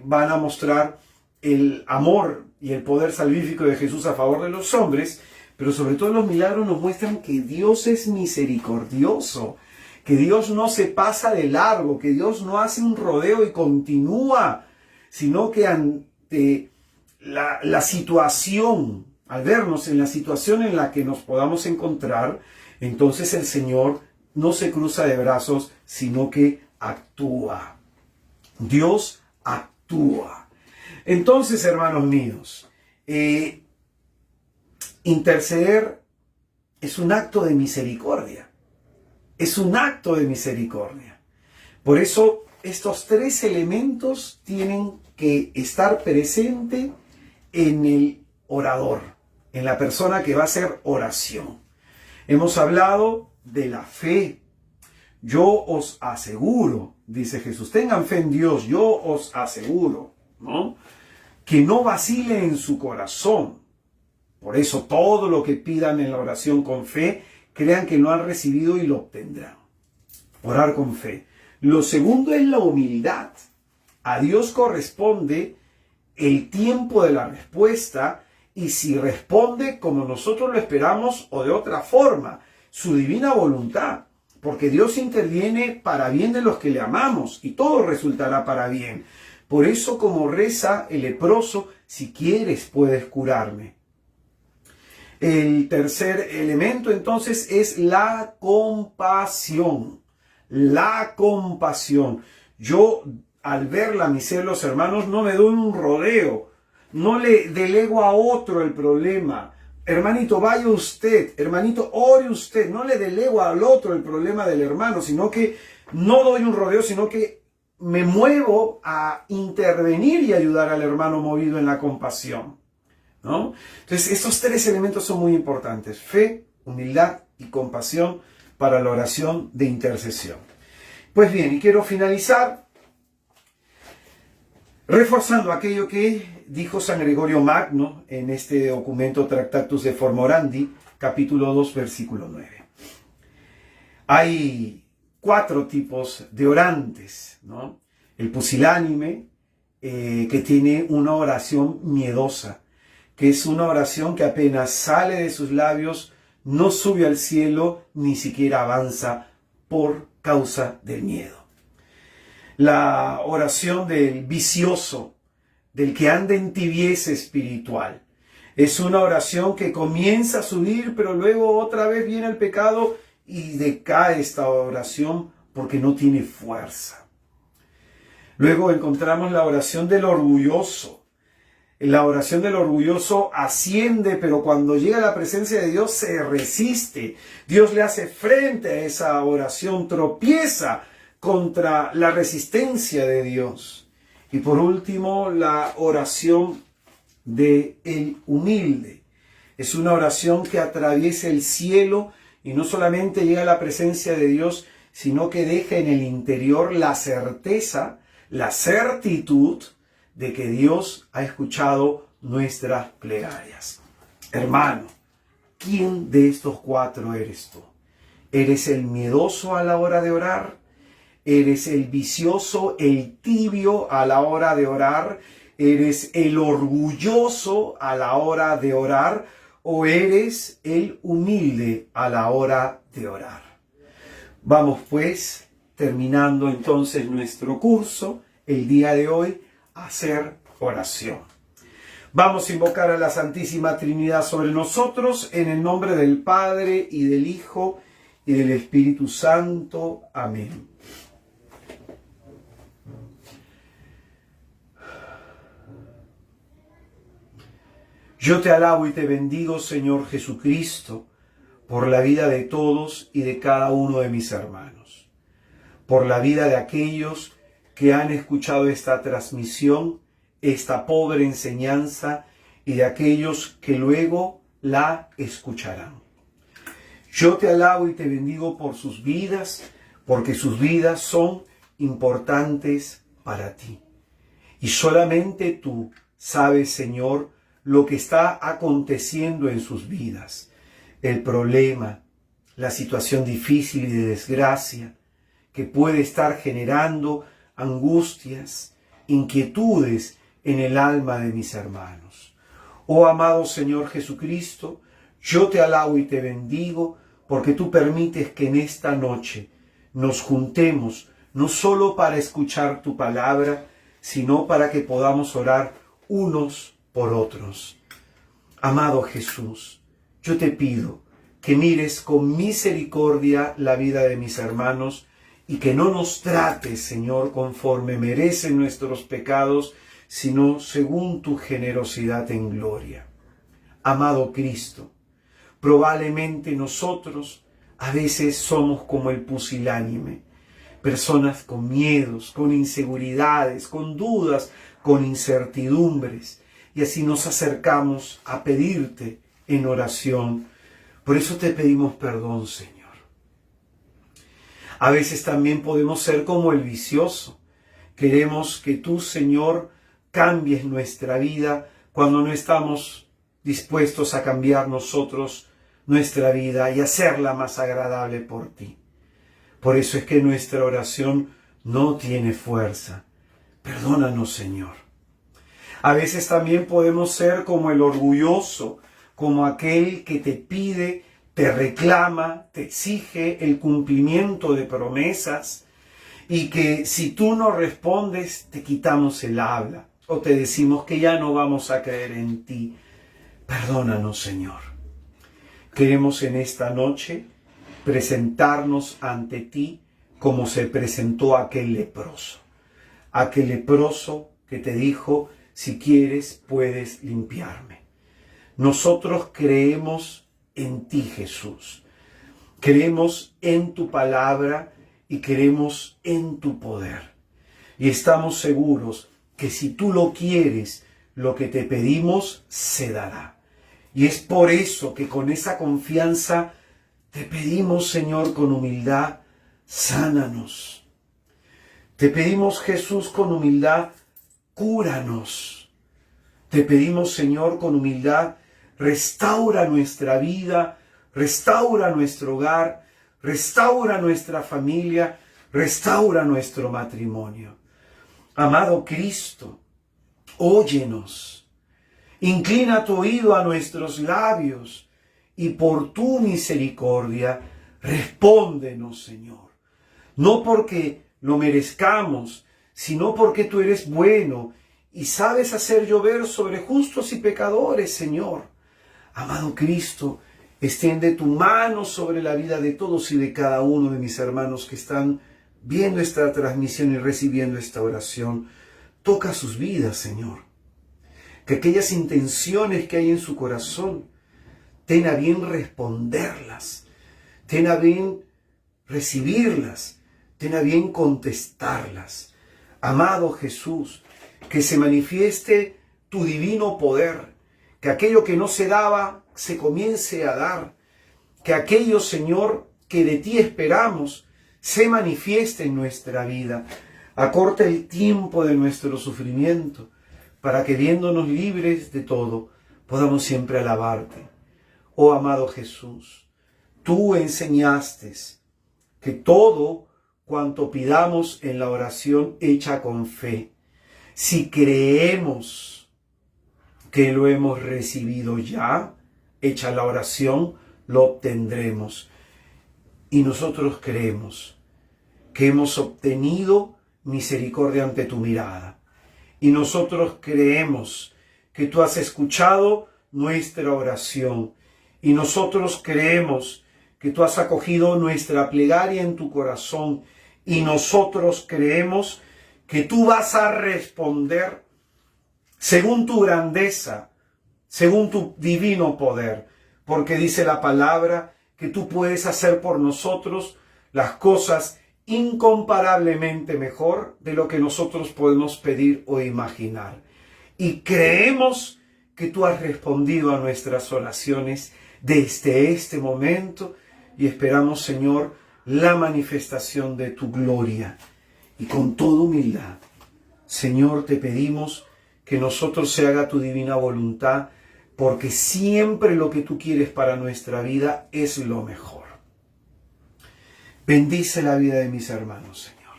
van a mostrar el amor y el poder salvífico de Jesús a favor de los hombres, pero sobre todo los milagros nos muestran que Dios es misericordioso, que Dios no se pasa de largo, que Dios no hace un rodeo y continúa, sino que ante la situación, al vernos en la situación en la que nos podamos encontrar, entonces el Señor no se cruza de brazos, sino que actúa. Dios actúa. Entonces, hermanos míos, interceder es un acto de misericordia. Es un acto de misericordia. Por eso, estos tres elementos tienen que estar presentes en el orador, en la persona que va a hacer oración. Hemos hablado de la fe. Yo os aseguro, dice Jesús, tengan fe en Dios, yo os aseguro, ¿no? Que no vacile en su corazón. Por eso todo lo que pidan en la oración con fe, crean que lo han recibido y lo obtendrán. Orar con fe. Lo segundo es la humildad. A Dios corresponde el tiempo de la respuesta y si responde como nosotros lo esperamos o de otra forma, su divina voluntad. Porque Dios interviene para bien de los que le amamos y todo resultará para bien. Por eso, como reza el leproso, si quieres puedes curarme. El tercer elemento entonces es la compasión. La compasión. Yo al ver la miseria de los hermanos no me doy un rodeo. No le delego a otro el problema. Hermanito, vaya usted. Hermanito, ore usted. No le delego al otro el problema del hermano, sino que no doy un rodeo, sino que me muevo a intervenir y ayudar al hermano movido en la compasión, ¿no? Entonces, estos tres elementos son muy importantes. Fe, humildad y compasión para la oración de intercesión. Pues bien, y quiero finalizar reforzando aquello que dijo San Gregorio Magno en este documento Tractatus de Forma Orandi, capítulo 2, versículo 9. Hay 4 tipos de orantes, ¿no? El pusilánime, que tiene una oración miedosa, que es una oración que apenas sale de sus labios, no sube al cielo, ni siquiera avanza por causa del miedo. La oración del vicioso, del que anda en tibieza espiritual, es una oración que comienza a subir, pero luego otra vez viene el pecado y decae esta oración porque no tiene fuerza. Luego encontramos la oración del orgulloso. La oración del orgulloso asciende, pero cuando llega a la presencia de Dios se resiste. Dios le hace frente a esa oración, tropieza contra la resistencia de Dios. Y por último, la oración del humilde. Es una oración que atraviesa el cielo y no solamente llega a la presencia de Dios, sino que deja en el interior la certeza, la certitud de que Dios ha escuchado nuestras plegarias. Hermano, ¿quién de estos cuatro eres tú? ¿Eres el miedoso a la hora de orar? ¿Eres el vicioso, el tibio a la hora de orar? ¿Eres el orgulloso a la hora de orar? ¿O eres el humilde a la hora de orar? Vamos pues, terminando entonces nuestro curso, el día de hoy, a hacer oración. Vamos a invocar a la Santísima Trinidad sobre nosotros, en el nombre del Padre, y del Hijo, y del Espíritu Santo. Amén. Yo te alabo y te bendigo, Señor Jesucristo, por la vida de todos y de cada uno de mis hermanos, por la vida de aquellos que han escuchado esta transmisión, esta pobre enseñanza, y de aquellos que luego la escucharán. Yo te alabo y te bendigo por sus vidas, porque sus vidas son importantes para ti. Y solamente tú sabes, Señor, lo que está aconteciendo en sus vidas, el problema, la situación difícil y de desgracia que puede estar generando angustias, inquietudes en el alma de mis hermanos. Oh amado Señor Jesucristo, yo te alabo y te bendigo porque tú permites que en esta noche nos juntemos no solo para escuchar tu palabra, sino para que podamos orar unos por otros. Amado Jesús, yo te pido que mires con misericordia la vida de mis hermanos y que no nos trates, Señor, conforme merecen nuestros pecados, sino según tu generosidad en gloria. Amado Cristo, probablemente nosotros a veces somos como el pusilánime, personas con miedos, con inseguridades, con dudas, con incertidumbres, y así nos acercamos a pedirte en oración. Por eso te pedimos perdón, Señor. A veces también podemos ser como el vicioso. Queremos que tú, Señor, cambies nuestra vida cuando no estamos dispuestos a cambiar nosotros nuestra vida y hacerla más agradable por ti. Por eso es que nuestra oración no tiene fuerza. Perdónanos, Señor. A veces también podemos ser como el orgulloso, como aquel que te pide, te reclama, te exige el cumplimiento de promesas y que si tú no respondes te quitamos el habla o te decimos que ya no vamos a creer en ti. Perdónanos, Señor. Queremos en esta noche presentarnos ante ti como se presentó aquel leproso que te dijo, si quieres puedes limpiarme. Nosotros creemos en ti, Jesús. Creemos en tu palabra y creemos en tu poder. Y estamos seguros que si tú lo quieres, lo que te pedimos se dará. Y es por eso que con esa confianza te pedimos, Señor, con humildad, sánanos. Te pedimos, Jesús, con humildad, cúranos. Te pedimos, Señor, con humildad, restaura nuestra vida, restaura nuestro hogar, restaura nuestra familia, restaura nuestro matrimonio. Amado Cristo, óyenos, inclina tu oído a nuestros labios y por tu misericordia, respóndenos, Señor. no porque lo merezcamos, sino porque tú eres bueno y sabes hacer llover sobre justos y pecadores, Señor. Amado Cristo, extiende tu mano sobre la vida de todos y de cada uno de mis hermanos que están viendo esta transmisión y recibiendo esta oración. Toca sus vidas, Señor. Que aquellas intenciones que hay en su corazón, ten a bien responderlas, ten a bien recibirlas, ten a bien contestarlas. Amado Jesús, que se manifieste tu divino poder, que aquello que no se daba se comience a dar, que aquello, Señor, que de ti esperamos, se manifieste en nuestra vida. Acorta el tiempo de nuestro sufrimiento, para que viéndonos libres de todo, podamos siempre alabarte. Oh amado Jesús, tú enseñaste que todo cuanto pidamos en la oración hecha con fe, si creemos que lo hemos recibido ya, hecha la oración, lo obtendremos. Y nosotros creemos que hemos obtenido misericordia ante tu mirada. Y nosotros creemos que tú has escuchado nuestra oración. Y nosotros creemos que tú has acogido nuestra plegaria en tu corazón. Y nosotros creemos que tú vas a responder según tu grandeza, según tu divino poder. Porque dice la palabra que tú puedes hacer por nosotros las cosas incomparablemente mejor de lo que nosotros podemos pedir o imaginar. Y creemos que tú has respondido a nuestras oraciones desde este momento y esperamos, Señor, la manifestación de tu gloria. Y con toda humildad, Señor, te pedimos que nosotros se haga tu divina voluntad, porque siempre lo que tú quieres para nuestra vida es lo mejor. Bendice la vida de mis hermanos, Señor.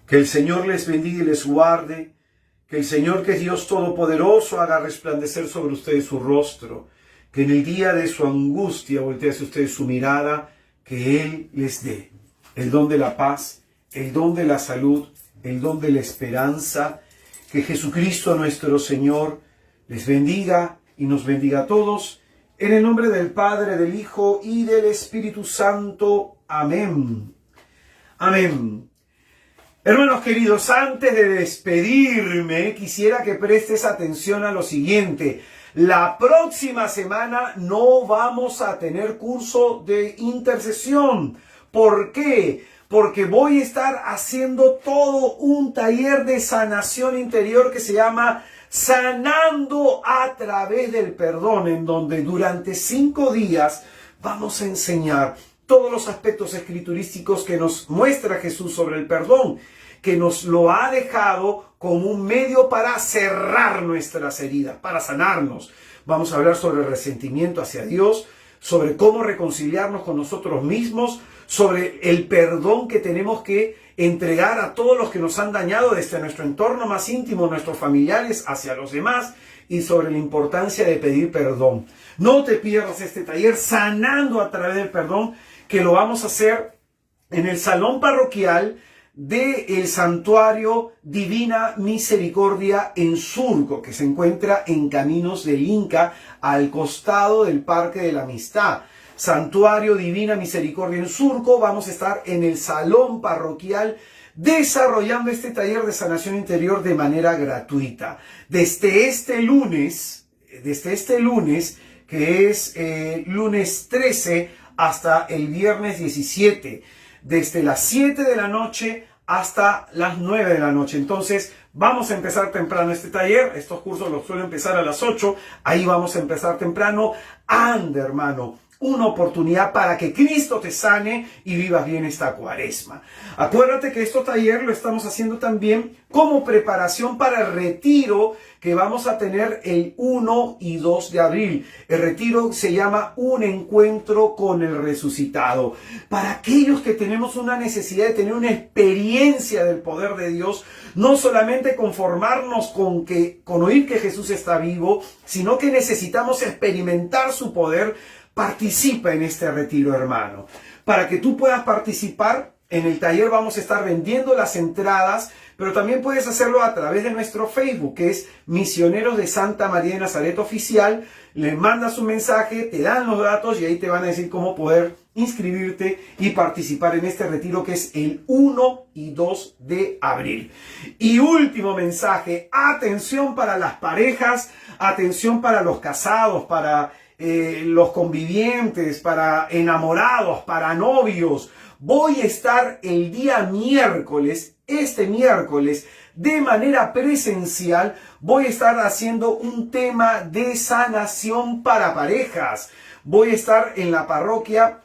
Que el Señor les bendiga y les guarde. Que el Señor, que es Dios Todopoderoso, haga resplandecer sobre ustedes su rostro. Que en el día de su angustia voltee hacia ustedes su mirada. Que Él les dé el don de la paz, el don de la salud, el don de la esperanza. Que Jesucristo nuestro Señor les bendiga y nos bendiga a todos. En el nombre del Padre, del Hijo y del Espíritu Santo. Amén. Amén. Hermanos queridos, antes de despedirme, quisiera que prestes atención a lo siguiente. La próxima semana no vamos a tener curso de intercesión. ¿Por qué? Porque voy a estar haciendo todo un taller de sanación interior que se llama Sanando a través del perdón, en donde durante 5 días vamos a enseñar todos los aspectos escriturísticos que nos muestra Jesús sobre el perdón, que nos lo ha dejado como un medio para cerrar nuestras heridas, para sanarnos. Vamos a hablar sobre el resentimiento hacia Dios, sobre cómo reconciliarnos con nosotros mismos, sobre el perdón que tenemos que entregar a todos los que nos han dañado desde nuestro entorno más íntimo, nuestros familiares, hacia los demás, y sobre la importancia de pedir perdón. No te pierdas este taller Sanando a través del perdón, que lo vamos a hacer en el salón parroquial del Santuario Divina Misericordia en Surco, que se encuentra en Caminos del Inca, al costado del Parque de la Amistad. Santuario Divina Misericordia en Surco. Vamos a estar en el salón parroquial desarrollando este taller de sanación interior de manera gratuita. Desde este lunes, que es lunes 13 hasta el viernes 17, desde las 7 de la noche hasta las 9 de la noche. Entonces, vamos a empezar temprano este taller. Estos cursos los suelo empezar a las 8. Ahí vamos a empezar temprano. Anda, hermano, una oportunidad para que Cristo te sane y vivas bien esta cuaresma. Acuérdate que este taller lo estamos haciendo también como preparación para el retiro que vamos a tener el 1 y 2 de abril. El retiro se llama Un Encuentro con el Resucitado. Para aquellos que tenemos una necesidad de tener una experiencia del poder de Dios, no solamente conformarnos con oír que Jesús está vivo, sino que necesitamos experimentar su poder. Participa en este retiro, hermano. Para que tú puedas participar, En el taller vamos a estar vendiendo las entradas, pero también puedes hacerlo a través de nuestro Facebook, que es Misioneros de Santa María de Nazaret Oficial. Le mandas un mensaje, te dan los datos y ahí te van a decir cómo poder inscribirte y participar en este retiro que es el 1 y 2 de abril. Y último mensaje, atención para las parejas, atención para los casados, para los convivientes, para enamorados, para novios. Voy a estar el día miércoles, este miércoles, de manera presencial. Voy a estar haciendo un tema de sanación para parejas. Voy a estar en la parroquia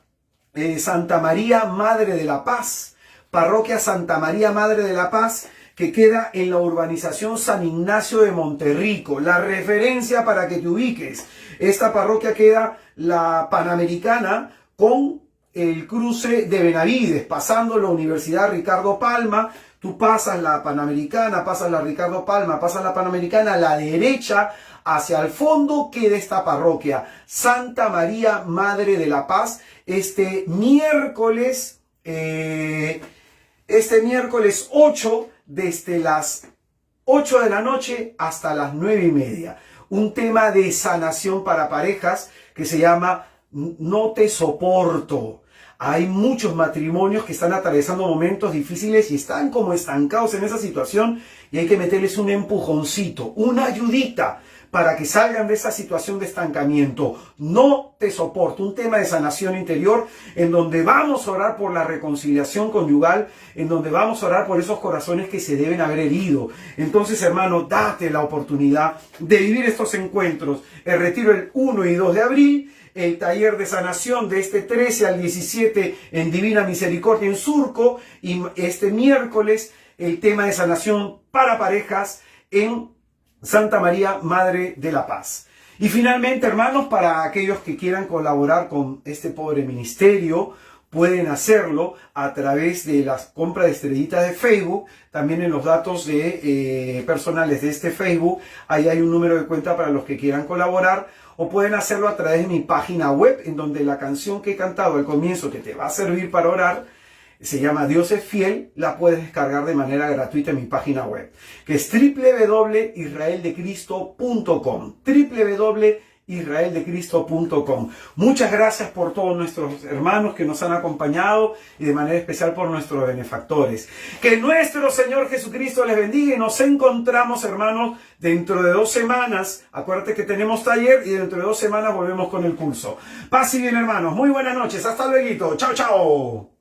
Santa María Madre de la Paz. Parroquia Santa María Madre de la Paz, que queda en la urbanización San Ignacio de Monterrico. La referencia para que te ubiques. Esta parroquia queda la Panamericana con el cruce de Benavides, pasando la Universidad Ricardo Palma. Tú pasas la Panamericana, pasas la Ricardo Palma, pasas la Panamericana, a la derecha, hacia el fondo queda esta parroquia, Santa María Madre de la Paz. Este miércoles 8, desde las 8 de la noche hasta las 9:30. Un tema de sanación para parejas que se llama No te soporto. Hay muchos matrimonios que están atravesando momentos difíciles y están como estancados en esa situación y hay que meterles un empujoncito, una ayudita para que salgan de esa situación de estancamiento. No te soporto. Un tema de sanación interior en donde vamos a orar por la reconciliación conyugal, en donde vamos a orar por esos corazones que se deben haber herido. Entonces, hermano, date la oportunidad de vivir estos encuentros. El retiro el 1 y 2 de abril. El taller de sanación de este 13 al 17 en Divina Misericordia en Surco. Y este miércoles el tema de sanación para parejas en Santa María Madre de la Paz. Y finalmente, hermanos, para aquellos que quieran colaborar con este pobre ministerio, pueden hacerlo a través de la compra de estrellitas de Facebook. También en los datos personales de este Facebook, ahí hay un número de cuenta para los que quieran colaborar. O pueden hacerlo a través de mi página web, en donde la canción que he cantado al comienzo, que te va a servir para orar, se llama Dios es fiel. La puedes descargar de manera gratuita en mi página web, que es www.israeldecristo.com. www.israeldecristo.com. Muchas gracias por todos nuestros hermanos que nos han acompañado y de manera especial por nuestros benefactores. Que nuestro Señor Jesucristo les bendiga y nos encontramos, hermanos, dentro de 2 semanas. Acuérdate que tenemos taller y dentro de 2 semanas volvemos con el curso. Paz y bien, hermanos. Muy buenas noches. Hasta luego. Chao, chao.